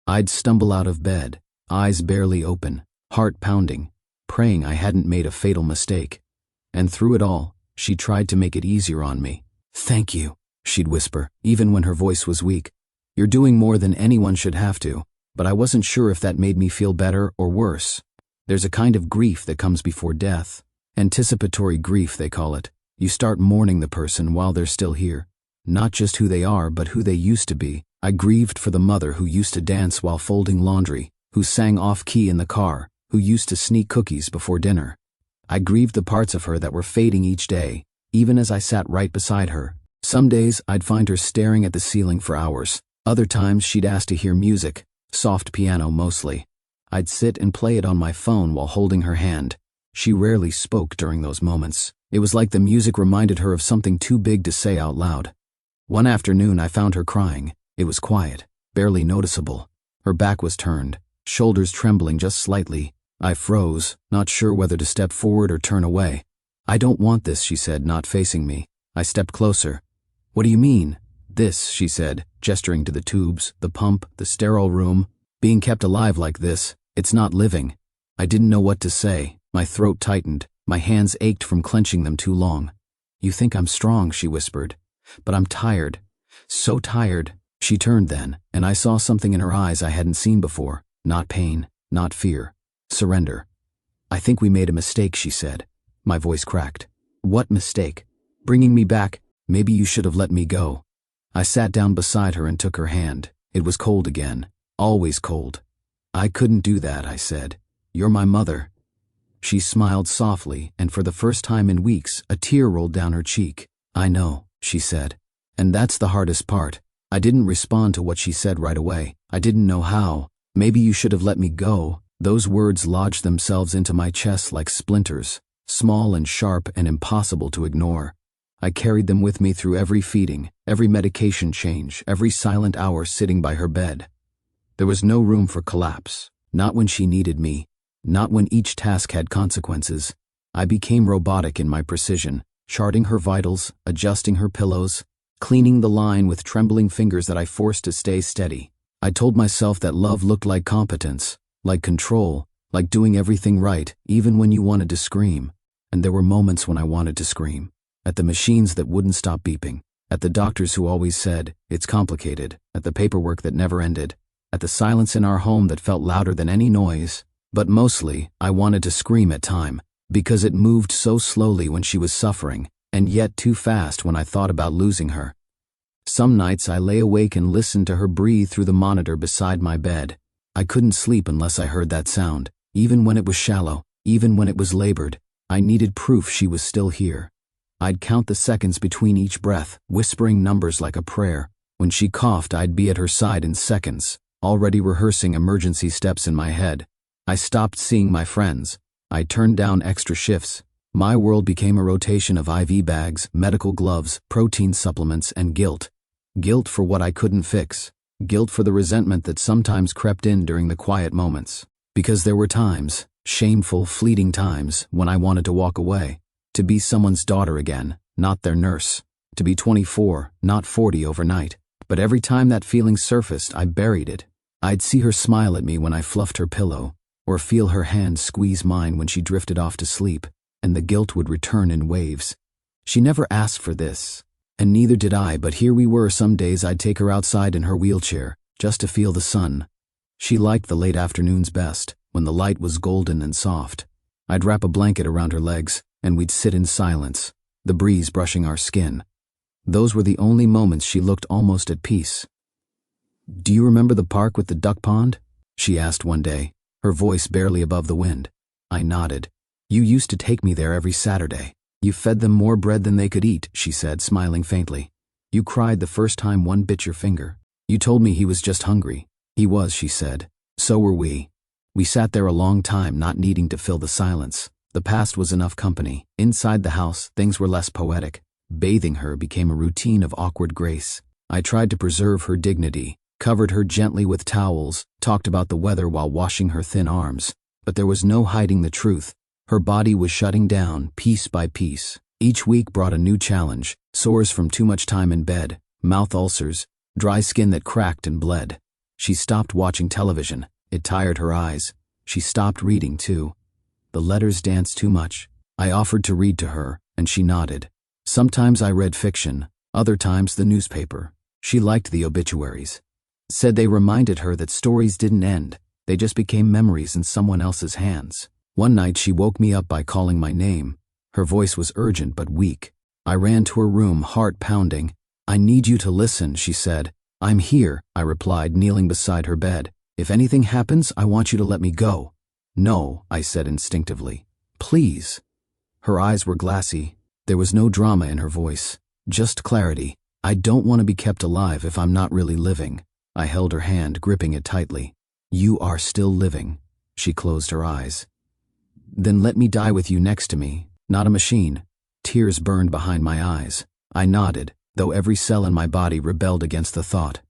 I'd stumble out of bed, eyes barely open, heart pounding, praying I hadn't made a fatal mistake. And through it all, she tried to make it easier on me. "Thank you," she'd whisper, even when her voice was weak. "You're doing more than anyone should have to." But I wasn't sure if that made me feel better or worse. There's a kind of grief that comes before death. Anticipatory grief, they call it. You start mourning the person while they're still here. Not just who they are, but who they used to be. I grieved for the mother who used to dance while folding laundry, who sang off-key in the car, who used to sneak cookies before dinner. I grieved the parts of her that were fading each day, even as I sat right beside her. Some days I'd find her staring at the ceiling for hours. Other times she'd ask to hear music, soft piano mostly. I'd sit and play it on my phone while holding her hand. She rarely spoke during those moments. It was like the music reminded her of something too big to say out loud. One afternoon I found her crying. It was quiet, barely noticeable. Her back was turned, shoulders trembling just slightly. I froze, not sure whether to step forward or turn away. "I don't want this," she said, not facing me. I stepped closer. "What do you mean?" "This," she said, gesturing to the tubes, the pump, the sterile room. "Being kept alive like this, it's not living." I didn't know what to say. My throat tightened. My hands ached from clenching them too long. "You think I'm strong," she whispered. "But I'm tired. So tired." She turned then, and I saw something in her eyes I hadn't seen before. Not pain, not fear. Surrender. "I think we made a mistake," she said. My voice cracked. "What mistake?" "Bringing me back. Maybe you should have let me go." I sat down beside her and took her hand. It was cold again. Always cold. "I couldn't do that," I said. "You're my mother." She smiled softly, and for the first time in weeks, a tear rolled down her cheek. "I know," she said. "And that's the hardest part." I didn't respond to what she said right away. I didn't know how. "Maybe you should have let me go." Those words lodged themselves into my chest like splinters, small and sharp and impossible to ignore. I carried them with me through every feeding, every medication change, every silent hour sitting by her bed. There was no room for collapse, not when she needed me, not when each task had consequences. I became robotic in my precision, charting her vitals, adjusting her pillows, cleaning the line with trembling fingers that I forced to stay steady. I told myself that love looked like competence, like control, like doing everything right, even when you wanted to scream. And there were moments when I wanted to scream. At the machines that wouldn't stop beeping. At the doctors who always said, "It's complicated." At the paperwork that never ended. At the silence in our home that felt louder than any noise. But mostly, I wanted to scream at time, because it moved so slowly when she was suffering, and yet too fast when I thought about losing her. Some nights I lay awake and listened to her breathe through the monitor beside my bed. I couldn't sleep unless I heard that sound, even when it was shallow, even when it was labored. I needed proof she was still here. I'd count the seconds between each breath, whispering numbers like a prayer. When she coughed, I'd be at her side in seconds, already rehearsing emergency steps in my head. I stopped seeing my friends. I turned down extra shifts. My world became a rotation of IV bags, medical gloves, protein supplements, and guilt. Guilt for what I couldn't fix. Guilt for the resentment that sometimes crept in during the quiet moments. Because there were times, shameful, fleeting times, when I wanted to walk away. To be someone's daughter again, not their nurse. To be 24, not 40 overnight. But every time that feeling surfaced, I buried it. I'd see her smile at me when I fluffed her pillow, or feel her hand squeeze mine when she drifted off to sleep, and the guilt would return in waves. She never asked for this, and neither did I, but here we were. Some days I'd take her outside in her wheelchair, just to feel the sun. She liked the late afternoons best, when the light was golden and soft. I'd wrap a blanket around her legs, and we'd sit in silence, the breeze brushing our skin. Those were the only moments she looked almost at peace. "Do you remember the park with the duck pond?" she asked one day, her voice barely above the wind. I nodded. "You used to take me there every Saturday. You fed them more bread than they could eat," she said, smiling faintly. "You cried the first time one bit your finger. You told me he was just hungry." "He was," she said. "So were we." We sat there a long time, not needing to fill the silence. The past was enough company. Inside the house, things were less poetic. Bathing her became a routine of awkward grace. I tried to preserve her dignity, covered her gently with towels, talked about the weather while washing her thin arms. But there was no hiding the truth. Her body was shutting down, piece by piece. Each week brought a new challenge: sores from too much time in bed, mouth ulcers, dry skin that cracked and bled. She stopped watching television. It tired her eyes. She stopped reading, too. The letters danced too much. I offered to read to her, and she nodded. Sometimes I read fiction, other times the newspaper. She liked the obituaries. Said they reminded her that stories didn't end. They just became memories in someone else's hands. One night she woke me up by calling my name. Her voice was urgent but weak. I ran to her room, heart pounding. "I need you to listen," she said. "I'm here," I replied, kneeling beside her bed. "If anything happens, I want you to let me go." "No," I said instinctively. "Please." Her eyes were glassy. There was no drama in her voice, just clarity. "I don't want to be kept alive if I'm not really living." I held her hand, gripping it tightly. "You are still living." She closed her eyes. "Then let me die with you next to me, not a machine." Tears burned behind my eyes. I nodded, though every cell in my body rebelled against the thought.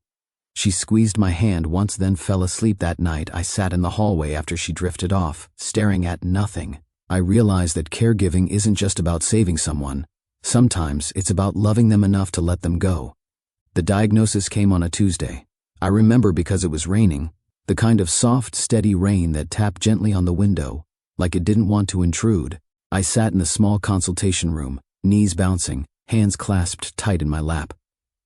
She squeezed my hand once, then fell asleep. That night I sat in the hallway after she drifted off, staring at nothing. I realized that caregiving isn't just about saving someone. Sometimes it's about loving them enough to let them go. The diagnosis came on a Tuesday. I remember because it was raining, the kind of soft, steady rain that tapped gently on the window, like it didn't want to intrude. I sat in the small consultation room, knees bouncing, hands clasped tight in my lap.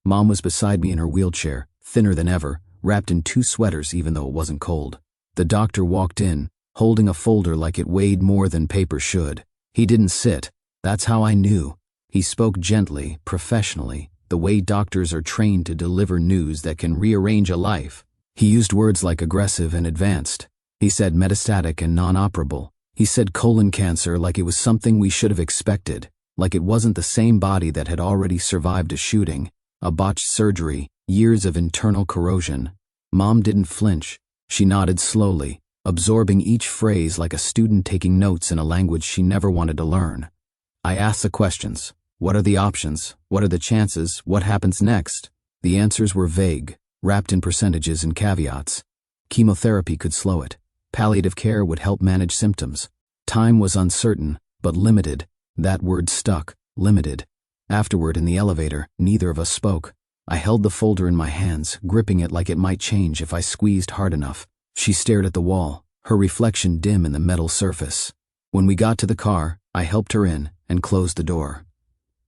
Mom was beside me in her wheelchair, thinner than ever, wrapped in 2 sweaters even though it wasn't cold. The doctor walked in, holding a folder like it weighed more than paper should. He didn't sit. That's how I knew. He spoke gently, professionally, the way doctors are trained to deliver news that can rearrange a life. He used words like aggressive and advanced. He said metastatic and non-operable. He said colon cancer like it was something we should have expected, like it wasn't the same body that had already survived a shooting, a botched surgery, years of internal corrosion. Mom didn't flinch. She nodded slowly. absorbing each phrase like a student taking notes in a language she never wanted to learn. I asked the questions. What are the options? What are the chances? What happens next? The answers were vague, wrapped in percentages and caveats. Chemotherapy could slow it. Palliative care would help manage symptoms. Time was uncertain, but limited. That word stuck, limited. Afterward, in the elevator, neither of us spoke. I held the folder in my hands, gripping it like it might change if I squeezed hard enough. She stared at the wall, her reflection dim in the metal surface. When we got to the car, I helped her in and closed the door.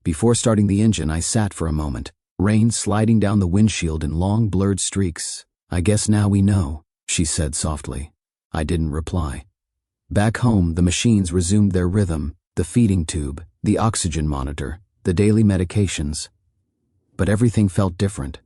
Before starting the engine, I sat for a moment, rain sliding down the windshield in long blurred streaks. I guess now we know, she said softly. I didn't reply. Back home, the machines resumed their rhythm, the feeding tube, the oxygen monitor, the daily medications. But everything felt different,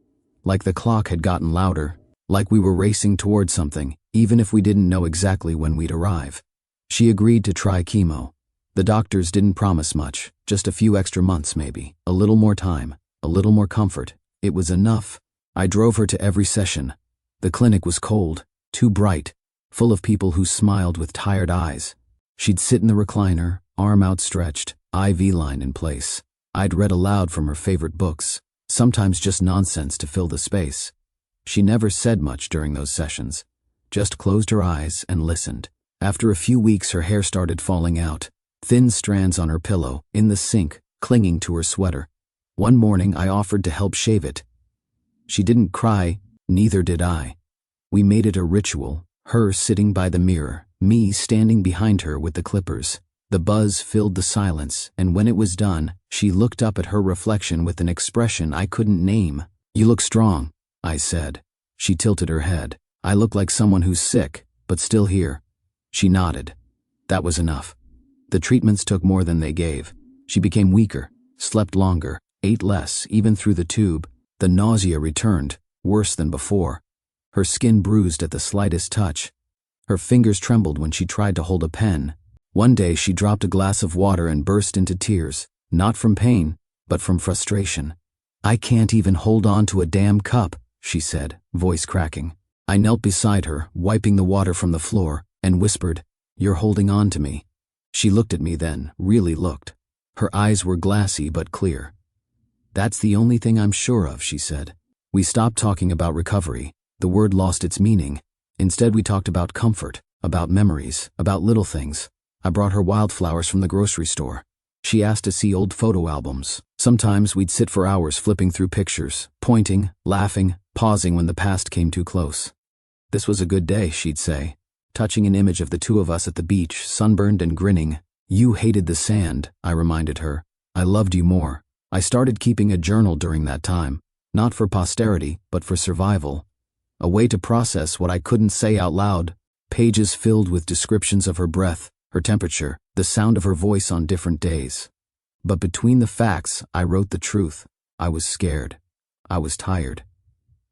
like the clock had gotten louder, like we were racing towards something, even if we didn't know exactly when we'd arrive. She agreed to try chemo. The doctors didn't promise much, just a few extra months maybe, a little more time, a little more comfort. It was enough. I drove her to every session. The clinic was cold, too bright, full of people who smiled with tired eyes. She'd sit in the recliner, arm outstretched, IV line in place. I'd read aloud from her favorite books, sometimes just nonsense to fill the space. She never said much during those sessions, just closed her eyes and listened. After a few weeks, her hair started falling out, thin strands on her pillow, in the sink, clinging to her sweater. One morning, I offered to help shave it. She didn't cry, neither did I. We made it a ritual, her sitting by the mirror, me standing behind her with the clippers. The buzz filled the silence, and when it was done, she looked up at her reflection with an expression I couldn't name. "You look strong," I said. She tilted her head. "I look like someone who's sick, but still here." She nodded. That was enough. The treatments took more than they gave. She became weaker, slept longer, ate less, even through the tube. The nausea returned, worse than before. Her skin bruised at the slightest touch. Her fingers trembled when she tried to hold a pen. One day she dropped a glass of water and burst into tears, not from pain, but from frustration. "I can't even hold on to a damn cup," she said, voice cracking. I knelt beside her, wiping the water from the floor, and whispered, "You're holding on to me." She looked at me then, really looked. Her eyes were glassy but clear. "That's the only thing I'm sure of," she said. We stopped talking about recovery. The word lost its meaning. Instead, we talked about comfort, about memories, about little things. I brought her wildflowers from the grocery store. She asked to see old photo albums. Sometimes we'd sit for hours flipping through pictures, pointing, laughing, pausing when the past came too close. "This was a good day," she'd say, touching an image of the two of us at the beach, sunburned and grinning. "You hated the sand," I reminded her. "I loved you more." I started keeping a journal during that time, not for posterity, but for survival. A way to process what I couldn't say out loud, pages filled with descriptions of her breath, her temperature, the sound of her voice on different days. But between the facts, I wrote the truth. I was scared. I was tired.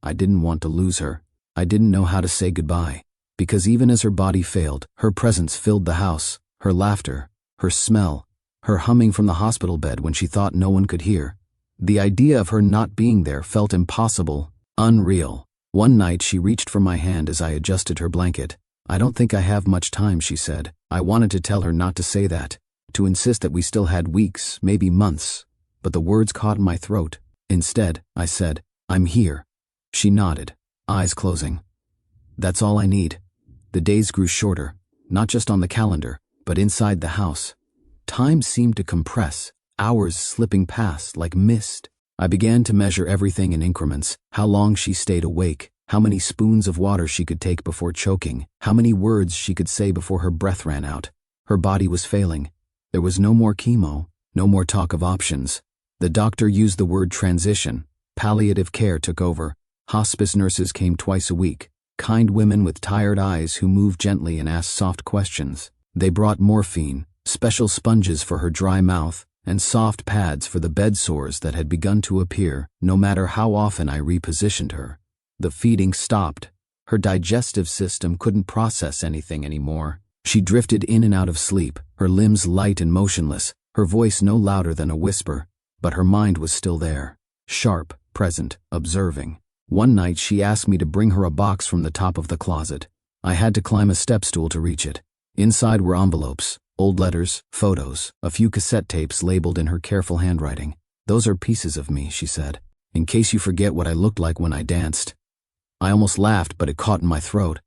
I didn't want to lose her. I didn't know how to say goodbye, because even as her body failed, her presence filled the house, her laughter, her smell, her humming from the hospital bed when she thought no one could hear. The idea of her not being there felt impossible, unreal. One night she reached for my hand as I adjusted her blanket. "I don't think I have much time," she said. I wanted to tell her not to say that, to insist that we still had weeks, maybe months, but the words caught in my throat. Instead, I said, "I'm here." She nodded, eyes closing. "That's all I need." The days grew shorter, not just on the calendar, but inside the house. Time seemed to compress, hours slipping past like mist. I began to measure everything in increments: how long she stayed awake, how many spoons of water she could take before choking, how many words she could say before her breath ran out. Her body was failing. There was no more chemo, no more talk of options. The doctor used the word transition. Palliative care took over. Hospice nurses came twice a week, kind women with tired eyes who moved gently and asked soft questions. They brought morphine, special sponges for her dry mouth, and soft pads for the bed sores that had begun to appear, no matter how often I repositioned her. The feeding stopped. Her digestive system couldn't process anything anymore. She drifted in and out of sleep, her limbs light and motionless, her voice no louder than a whisper, but her mind was still there, sharp, present, observing. One night she asked me to bring her a box from the top of the closet. I had to climb a step stool to reach it. Inside were envelopes, old letters, photos, a few cassette tapes labeled in her careful handwriting. "Those are pieces of me," she said, "in case you forget what I looked like when I danced." I almost laughed, but it caught in my throat.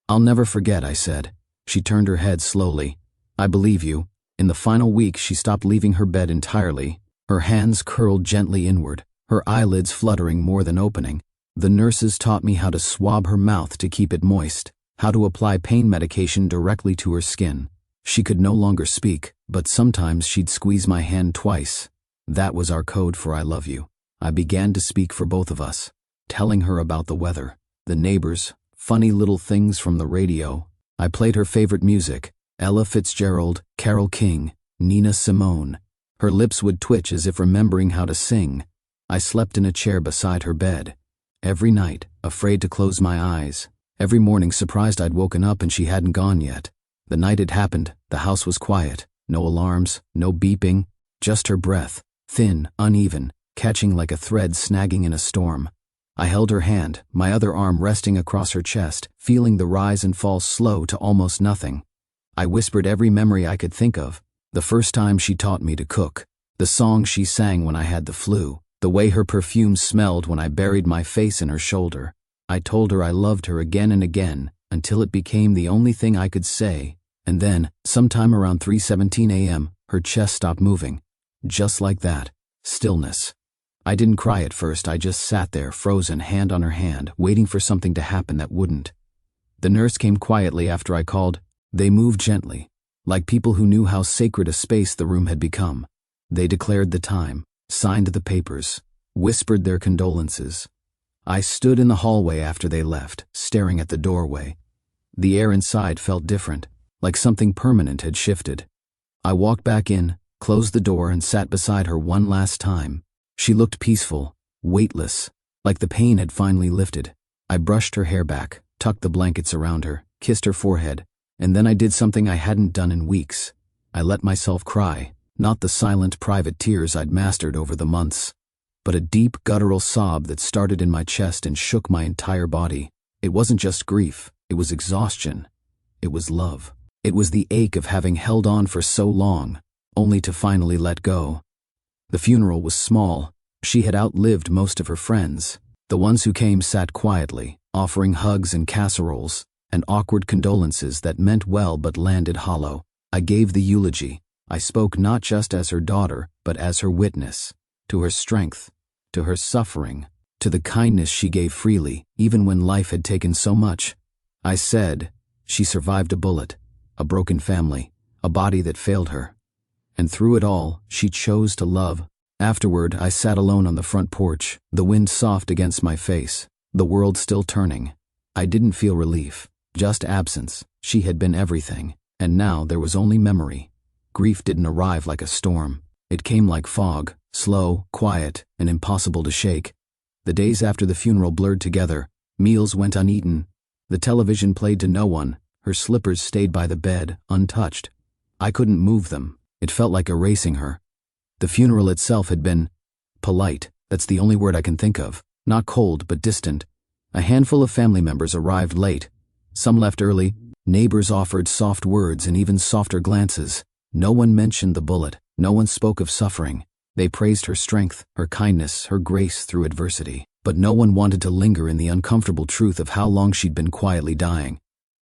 "I'll never forget," I said. She turned her head slowly. "I believe you." In the final week, she stopped leaving her bed entirely, her hands curled gently inward, her eyelids fluttering more than opening. The nurses taught me how to swab her mouth to keep it moist, how to apply pain medication directly to her skin. She could no longer speak, but sometimes she'd squeeze my hand twice. That was our code for "I love you." I began to speak for both of us, telling her about the weather, the neighbors, funny little things from the radio. I played her favorite music, Ella Fitzgerald, Carole King, Nina Simone. Her lips would twitch as if remembering how to sing. I slept in a chair beside her bed. Every night, afraid to close my eyes. Every morning surprised I'd woken up and she hadn't gone yet. The night it happened, the house was quiet. No alarms, no beeping, just her breath, thin, uneven, catching like a thread snagging in a storm. I held her hand, my other arm resting across her chest, feeling the rise and fall slow to almost nothing. I whispered every memory I could think of. The first time she taught me to cook, the song she sang when I had the flu, the way her perfume smelled when I buried my face in her shoulder. I told her I loved her again and again, until it became the only thing I could say. And then, sometime around 3:17 a.m., her chest stopped moving. Just like that. Stillness. I didn't cry at first, I just sat there, frozen, hand on her hand, waiting for something to happen that wouldn't. The nurse came quietly after I called. They moved gently, like people who knew how sacred a space the room had become. They declared the time, signed the papers, whispered their condolences. I stood in the hallway after they left, staring at the doorway. The air inside felt different, like something permanent had shifted. I walked back in, closed the door, and sat beside her one last time. She looked peaceful, weightless, like the pain had finally lifted. I brushed her hair back, tucked the blankets around her, kissed her forehead, and then I did something I hadn't done in weeks. I let myself cry, not the silent, private tears I'd mastered over the months, but a deep, guttural sob that started in my chest and shook my entire body. It wasn't just grief, it was exhaustion. It was love. It was the ache of having held on for so long, only to finally let go. The funeral was small. She had outlived most of her friends. The ones who came sat quietly, offering hugs and casseroles, and awkward condolences that meant well but landed hollow. I gave the eulogy. I spoke not just as her daughter, but as her witness, to her strength, to her suffering, to the kindness she gave freely, even when life had taken so much. I said, she survived a bullet, a broken family, a body that failed her. And through it all, she chose to love. Afterward, I sat alone on the front porch, the wind soft against my face, the world still turning. I didn't feel relief, just absence. She had been everything, and now there was only memory. Grief didn't arrive like a storm. It came like fog, slow, quiet, and impossible to shake. The days after the funeral blurred together. Meals went uneaten. The television played to no one. Her slippers stayed by the bed, untouched. I couldn't move them. It felt like erasing her. The funeral itself had been polite. That's the only word I can think of. Not cold, but distant. A handful of family members arrived late. Some left early. Neighbors offered soft words and even softer glances. No one mentioned the bullet. No one spoke of suffering. They praised her strength, her kindness, her grace through adversity. But no one wanted to linger in the uncomfortable truth of how long she'd been quietly dying.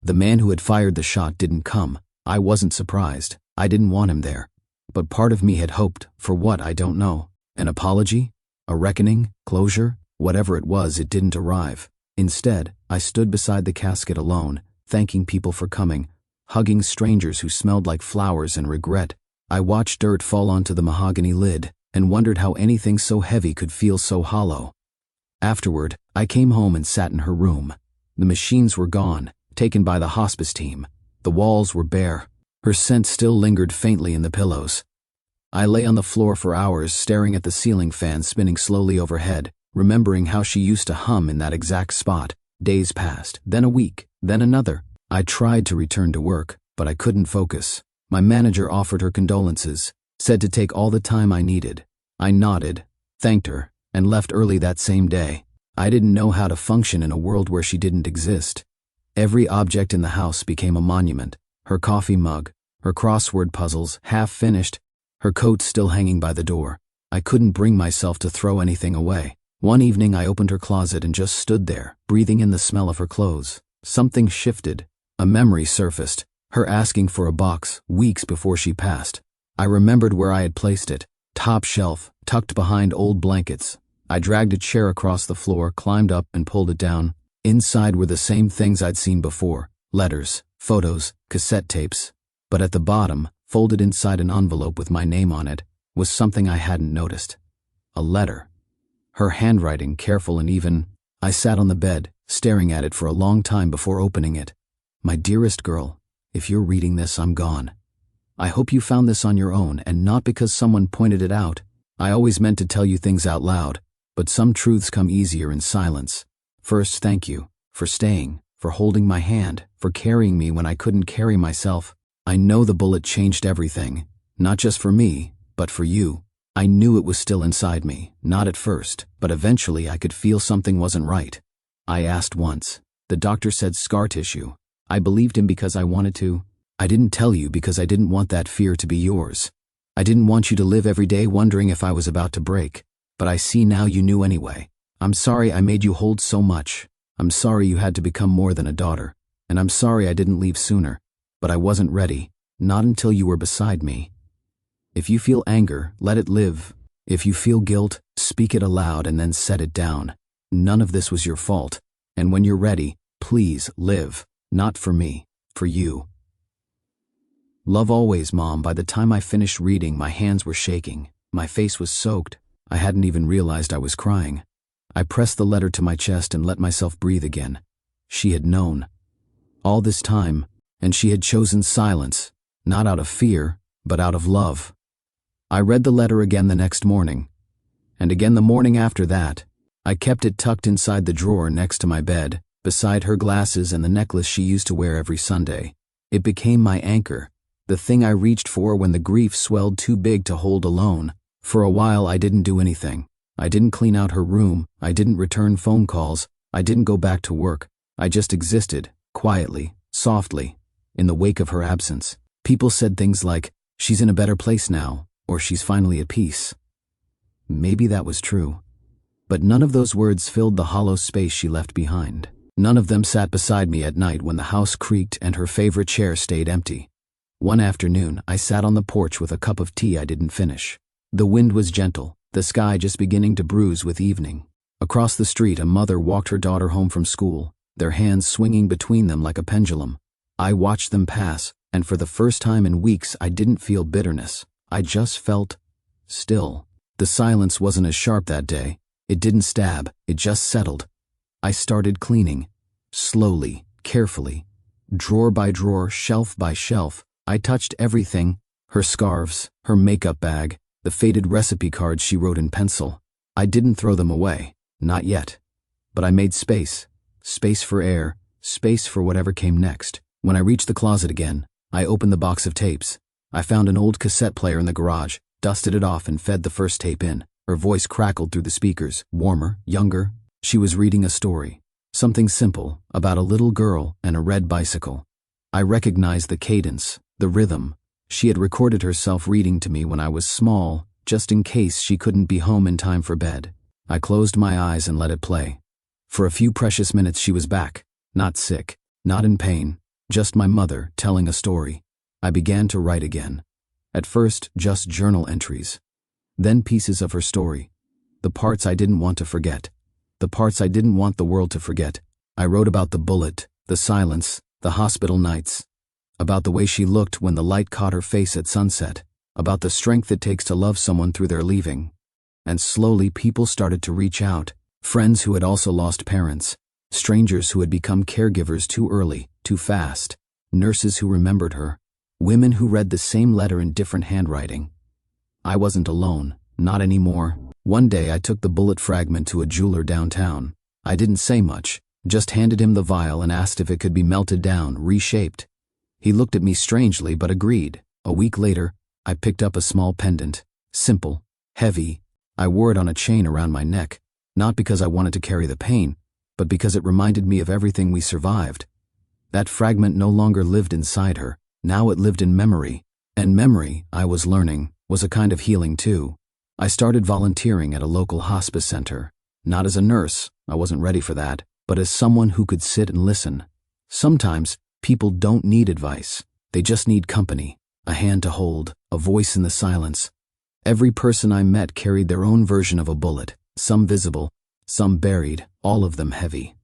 The man who had fired the shot didn't come. I wasn't surprised. I didn't want him there. But part of me had hoped, for what I don't know. An apology? A reckoning? Closure? Whatever it was, it didn't arrive. Instead, I stood beside the casket alone, thanking people for coming, hugging strangers who smelled like flowers and regret. I watched dirt fall onto the mahogany lid, and wondered how anything so heavy could feel so hollow. Afterward, I came home and sat in her room. The machines were gone, taken by the hospice team. The walls were bare. Her scent still lingered faintly in the pillows. I lay on the floor for hours, staring at the ceiling fan spinning slowly overhead, remembering how she used to hum in that exact spot. Days passed, then a week, then another. I tried to return to work, but I couldn't focus. My manager offered her condolences, said to take all the time I needed. I nodded, thanked her, and left early that same day. I didn't know how to function in a world where she didn't exist. Every object in the house became a monument. Her coffee mug, her crossword puzzles, half finished, her coat still hanging by the door. I couldn't bring myself to throw anything away. One evening I opened her closet and just stood there, breathing in the smell of her clothes. Something shifted. A memory surfaced, her asking for a box weeks before she passed. I remembered where I had placed it, top shelf, tucked behind old blankets. I dragged a chair across the floor, climbed up and pulled it down. Inside were the same things I'd seen before: letters, photos, cassette tapes. But at the bottom, folded inside an envelope with my name on it, was something I hadn't noticed. A letter. Her handwriting, careful and even. I sat on the bed, staring at it for a long time before opening it. My dearest girl, if you're reading this, I'm gone. I hope you found this on your own and not because someone pointed it out. I always meant to tell you things out loud, but some truths come easier in silence. First, thank you for staying, for holding my hand, for carrying me when I couldn't carry myself. I know the bullet changed everything, not just for me, but for you. I knew it was still inside me, not at first, but eventually I could feel something wasn't right. I asked once. The doctor said scar tissue. I believed him because I wanted to. I didn't tell you because I didn't want that fear to be yours. I didn't want you to live every day wondering if I was about to break. But I see now you knew anyway. I'm sorry I made you hold so much. I'm sorry you had to become more than a daughter. And I'm sorry I didn't leave sooner. But I wasn't ready, not until you were beside me. If you feel anger, let it live. If you feel guilt, speak it aloud and then set it down. None of this was your fault. And when you're ready, please live. Not for me, for you. Love always, Mom. By the time I finished reading, my hands were shaking. My face was soaked. I hadn't even realized I was crying. I pressed the letter to my chest and let myself breathe again. She had known. All this time, and she had chosen silence, not out of fear, but out of love. I read the letter again the next morning, and again the morning after that. I kept it tucked inside the drawer next to my bed, beside her glasses and the necklace she used to wear every Sunday. It became my anchor, the thing I reached for when the grief swelled too big to hold alone. For a while I didn't do anything. I didn't clean out her room, I didn't return phone calls, I didn't go back to work. I just existed, quietly, softly, in the wake of her absence. People said things like, "She's in a better place now," or "She's finally at peace." Maybe that was true. But none of those words filled the hollow space she left behind. None of them sat beside me at night when the house creaked and her favorite chair stayed empty. One afternoon, I sat on the porch with a cup of tea I didn't finish. The wind was gentle, the sky just beginning to bruise with evening. Across the street, a mother walked her daughter home from school, their hands swinging between them like a pendulum. I watched them pass, and for the first time in weeks I didn't feel bitterness. I just felt still. The silence wasn't as sharp that day. It didn't stab, it just settled. I started cleaning. Slowly, carefully. Drawer by drawer, shelf by shelf. I touched everything. Her scarves, her makeup bag, the faded recipe cards she wrote in pencil. I didn't throw them away. Not yet. But I made space. Space for air. Space for whatever came next. When I reached the closet again, I opened the box of tapes. I found an old cassette player in the garage, dusted it off and fed the first tape in. Her voice crackled through the speakers, warmer, younger. She was reading a story. Something simple, about a little girl and a red bicycle. I recognized the cadence, the rhythm. She had recorded herself reading to me when I was small, just in case she couldn't be home in time for bed. I closed my eyes and let it play. For a few precious minutes she was back, not sick, not in pain, just my mother telling a story. I began to write again. At first, just journal entries. Then pieces of her story. The parts I didn't want to forget. The parts I didn't want the world to forget. I wrote about the bullet, the silence, the hospital nights. About the way she looked when the light caught her face at sunset. About the strength it takes to love someone through their leaving. And slowly people started to reach out. Friends who had also lost parents. Strangers who had become caregivers too early, too fast. Nurses who remembered her. Women who read the same letter in different handwriting. I wasn't alone, not anymore. One day I took the bullet fragment to a jeweler downtown. I didn't say much, just handed him the vial and asked if it could be melted down, reshaped. He looked at me strangely but agreed. A week later, I picked up a small pendant. Simple, heavy. I wore it on a chain around my neck, not because I wanted to carry the pain, but because it reminded me of everything we survived. That fragment no longer lived inside her. Now it lived in memory. And memory, I was learning, was a kind of healing too. I started volunteering at a local hospice center. Not as a nurse, I wasn't ready for that, but as someone who could sit and listen. Sometimes, people don't need advice. They just need company, a hand to hold, a voice in the silence. Every person I met carried their own version of a bullet, some visible, some buried, all of them heavy.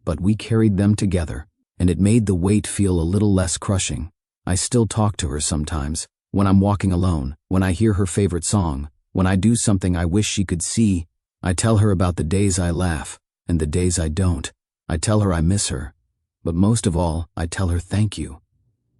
But we carried them together, and it made the weight feel a little less crushing. I still talk to her sometimes, when I'm walking alone, when I hear her favorite song, when I do something I wish she could see. I tell her about the days I laugh, and the days I don't. I tell her I miss her. But most of all, I tell her thank you.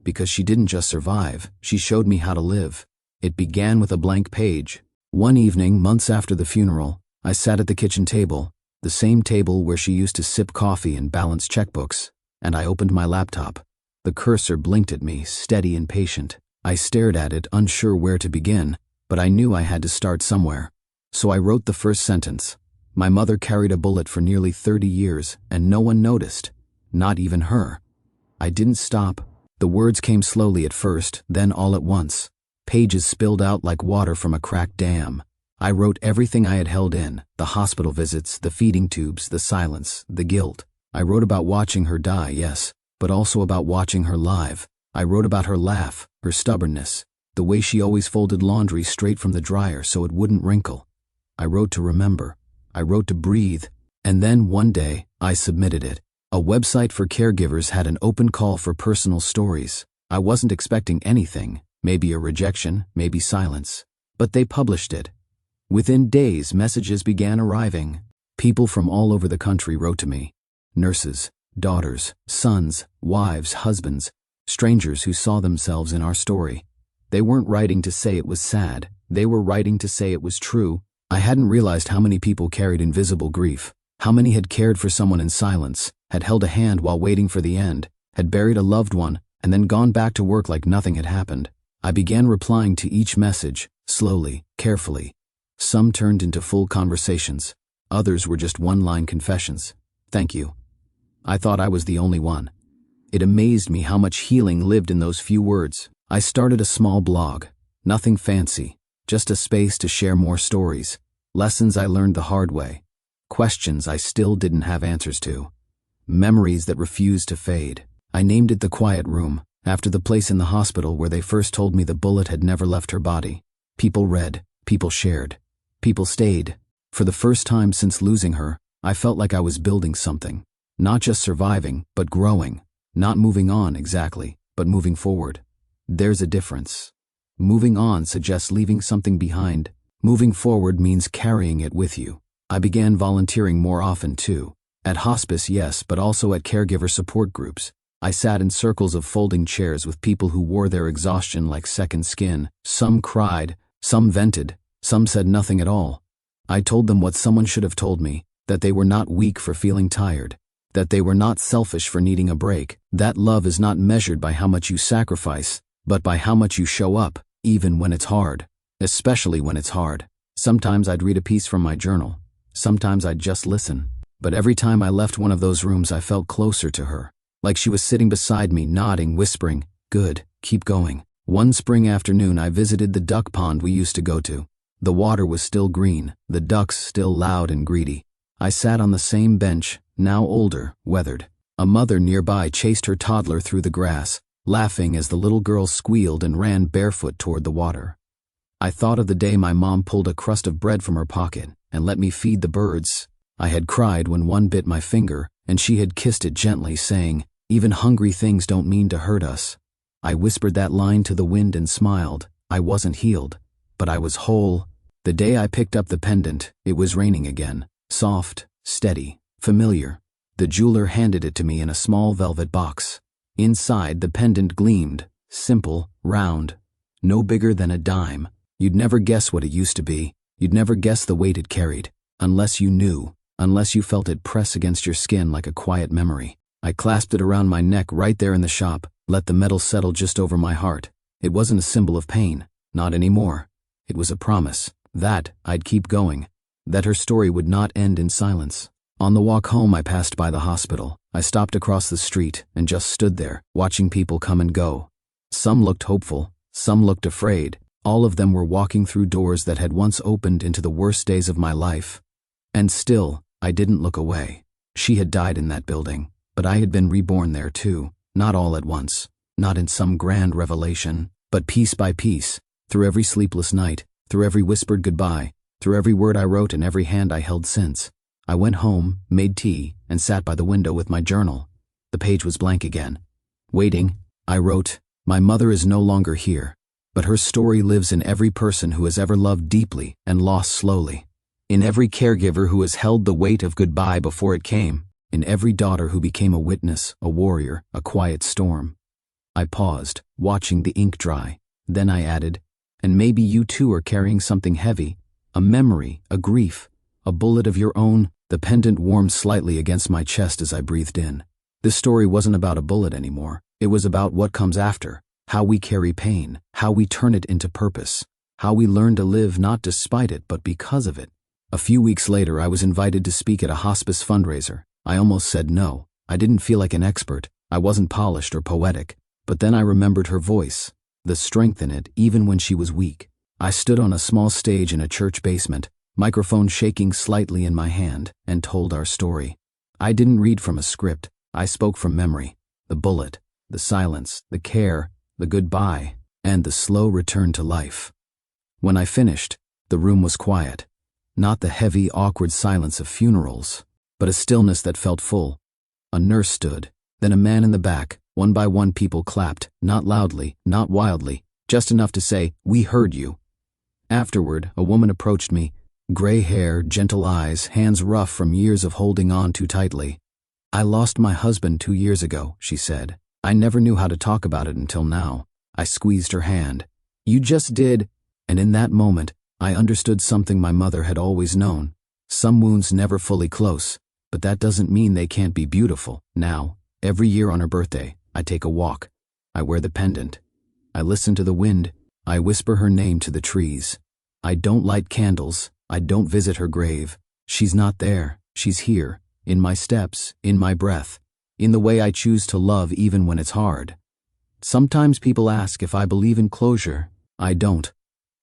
Because she didn't just survive, she showed me how to live. It began with a blank page. One evening, months after the funeral, I sat at the kitchen table, the same table where she used to sip coffee and balance checkbooks, and I opened my laptop. The cursor blinked at me, steady and patient. I stared at it, unsure where to begin, but I knew I had to start somewhere. So I wrote the first sentence. My mother carried a bullet for nearly 30 years, and no one noticed. Not even her. I didn't stop. The words came slowly at first, then all at once. Pages spilled out like water from a cracked dam. I wrote everything I had held in, the hospital visits, the feeding tubes, the silence, the guilt. I wrote about watching her die, yes, but also about watching her live. I wrote about her laugh, her stubbornness, the way she always folded laundry straight from the dryer so it wouldn't wrinkle. I wrote to remember. I wrote to breathe. And then one day, I submitted it. A website for caregivers had an open call for personal stories. I wasn't expecting anything, maybe a rejection, maybe silence. But they published it. Within days, messages began arriving. People from all over the country wrote to me. Nurses, daughters, sons, wives, husbands, strangers who saw themselves in our story. They weren't writing to say it was sad. They were writing to say it was true. I hadn't realized how many people carried invisible grief, how many had cared for someone in silence, had held a hand while waiting for the end, had buried a loved one, and then gone back to work like nothing had happened. I began replying to each message, slowly, carefully. Some turned into full conversations. Others were just one-line confessions. Thank you. I thought I was the only one. It amazed me how much healing lived in those few words. I started a small blog. Nothing fancy. Just a space to share more stories, lessons I learned the hard way, questions I still didn't have answers to, memories that refused to fade. I named it The Quiet Room, after the place in the hospital where they first told me the bullet had never left her body. People read, people shared, people stayed. For the first time since losing her, I felt like I was building something, not just surviving, but growing, not moving on exactly, but moving forward. There's a difference. Moving on suggests leaving something behind. Moving forward means carrying it with you. I began volunteering more often too. At hospice, yes, but also at caregiver support groups. I sat in circles of folding chairs with people who wore their exhaustion like second skin. Some cried, some vented, some said nothing at all. I told them what someone should have told me, that they were not weak for feeling tired, that they were not selfish for needing a break, that love is not measured by how much you sacrifice, but by how much you show up. Even when it's hard, especially when it's hard. Sometimes I'd read a piece from my journal. Sometimes I'd just listen. But every time I left one of those rooms, I felt closer to her. Like she was sitting beside me, nodding, whispering, "Good, keep going." One spring afternoon, I visited the duck pond we used to go to. The water was still green, the ducks still loud and greedy. I sat on the same bench, now older, weathered. A mother nearby chased her toddler through the grass, laughing as the little girl squealed and ran barefoot toward the water. I thought of the day my mom pulled a crust of bread from her pocket and let me feed the birds. I had cried when one bit my finger, and she had kissed it gently, saying, "Even hungry things don't mean to hurt us." I whispered that line to the wind and smiled. I wasn't healed, but I was whole. The day I picked up the pendant, it was raining again. Soft, steady, familiar. The jeweler handed it to me in a small velvet box. Inside, the pendant gleamed, simple, round, no bigger than a dime. You'd never guess what it used to be. You'd never guess the weight it carried, unless you knew, unless you felt it press against your skin like a quiet memory. I clasped it around my neck right there in the shop, let the metal settle just over my heart. It wasn't a symbol of pain, not anymore. It was a promise that I'd keep going, that her story would not end in silence. On the walk home, I passed by the hospital. I stopped across the street and just stood there, watching people come and go. Some looked hopeful, some looked afraid. All of them were walking through doors that had once opened into the worst days of my life. And still, I didn't look away. She had died in that building, but I had been reborn there too, not all at once, not in some grand revelation, but piece by piece, through every sleepless night, through every whispered goodbye, through every word I wrote and every hand I held since. I went home, made tea, and sat by the window with my journal. The page was blank again. Waiting, I wrote, "My mother is no longer here, but her story lives in every person who has ever loved deeply and lost slowly, in every caregiver who has held the weight of goodbye before it came, in every daughter who became a witness, a warrior, a quiet storm." I paused, watching the ink dry. Then I added, "And maybe you too are carrying something heavy, a memory, a grief, a bullet of your own." The pendant warmed slightly against my chest as I breathed in. This story wasn't about a bullet anymore. It was about what comes after, how we carry pain, how we turn it into purpose, how we learn to live not despite it but because of it. A few weeks later, I was invited to speak at a hospice fundraiser. I almost said no. I didn't feel like an expert. I wasn't polished or poetic. But then I remembered her voice, the strength in it even when she was weak. I stood on a small stage in a church basement, microphone shaking slightly in my hand, and told our story. I didn't read from a script. I spoke from memory. The bullet, the silence, the care, the goodbye, and the slow return to life. When I finished, the room was quiet. Not the heavy, awkward silence of funerals, but a stillness that felt full. A nurse stood, then a man in the back. One by one people clapped, not loudly, not wildly, just enough to say, "We heard you." Afterward, a woman approached me, gray hair, gentle eyes, hands rough from years of holding on too tightly. "I lost my husband 2 years ago," she said. "I never knew how to talk about it until now." I squeezed her hand. "You just did." And in that moment, I understood something my mother had always known. Some wounds never fully close, but that doesn't mean they can't be beautiful. Now, every year on her birthday, I take a walk. I wear the pendant. I listen to the wind. I whisper her name to the trees. I don't light candles. I don't visit her grave. She's not there. She's here, in my steps, in my breath, in the way I choose to love even when it's hard. Sometimes people ask if I believe in closure. I don't.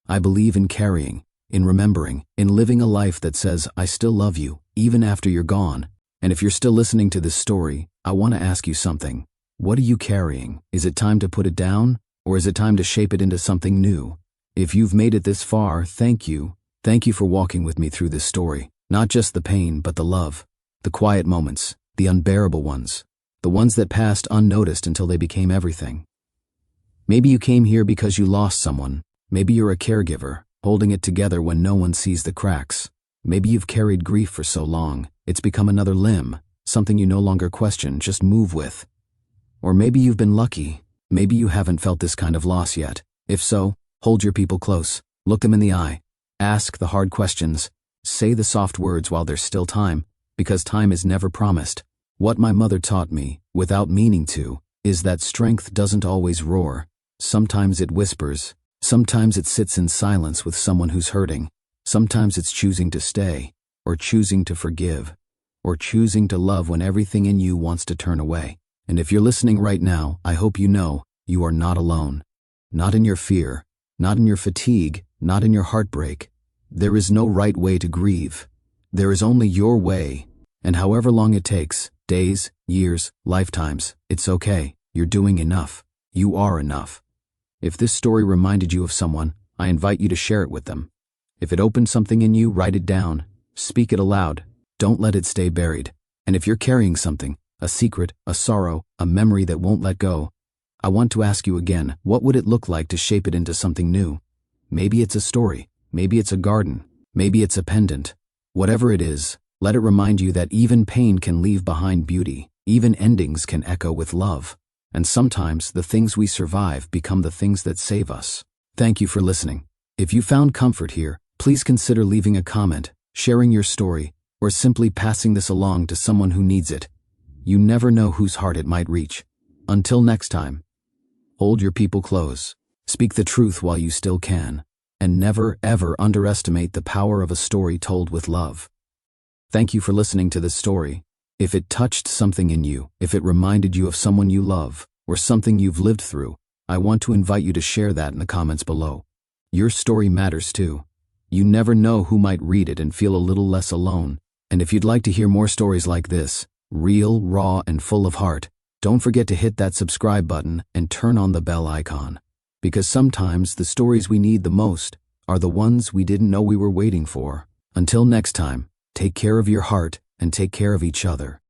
I believe in carrying, in remembering, in living a life that says, "I still love you, even after you're gone." And if you're still listening to this story, I want to ask you something. What are you carrying? Is it time to put it down, or is it time to shape it into something new? If you've made it this far, thank you. Thank you for walking with me through this story. Not just the pain, but the love, the quiet moments, the unbearable ones, the ones that passed unnoticed until they became everything. Maybe you came here because you lost someone. Maybe you're a caregiver, holding it together when no one sees the cracks. Maybe you've carried grief for so long, it's become another limb, something you no longer question, just move with. Or maybe you've been lucky. Maybe you haven't felt this kind of loss yet. If so, hold your people close. Look them in the eye. Ask the hard questions. Say the soft words while there's still time, because time is never promised. What my mother taught me, without meaning to, is that strength doesn't always roar. Sometimes it whispers. Sometimes it sits in silence with someone who's hurting. Sometimes it's choosing to stay, or choosing to forgive, or choosing to love when everything in you wants to turn away. And if you're listening right now, I hope you know you are not alone. Not in your fear, not in your fatigue, not in your heartbreak. There is no right way to grieve. There is only your way. And however long it takes, days, years, lifetimes, it's okay. You're doing enough. You are enough. If this story reminded you of someone, I invite you to share it with them. If it opened something in you, write it down. Speak it aloud. Don't let it stay buried. And if you're carrying something, a secret, a sorrow, a memory that won't let go, I want to ask you again, what would it look like to shape it into something new? Maybe it's a story. Maybe it's a garden. Maybe it's a pendant. Whatever it is, let it remind you that even pain can leave behind beauty. Even endings can echo with love. And sometimes the things we survive become the things that save us. Thank you for listening. If you found comfort here, please consider leaving a comment, sharing your story, or simply passing this along to someone who needs it. You never know whose heart it might reach. Until next time, hold your people close, speak the truth while you still can, and never ever underestimate the power of a story told with love. Thank you for listening to this story. If it touched something in you, if it reminded you of someone you love, or something you've lived through, I want to invite you to share that in the comments below. Your story matters too. You never know who might read it and feel a little less alone. And if you'd like to hear more stories like this, real, raw, and full of heart, don't forget to hit that subscribe button and turn on the bell icon. Because sometimes the stories we need the most are the ones we didn't know we were waiting for. Until next time, take care of your heart and take care of each other.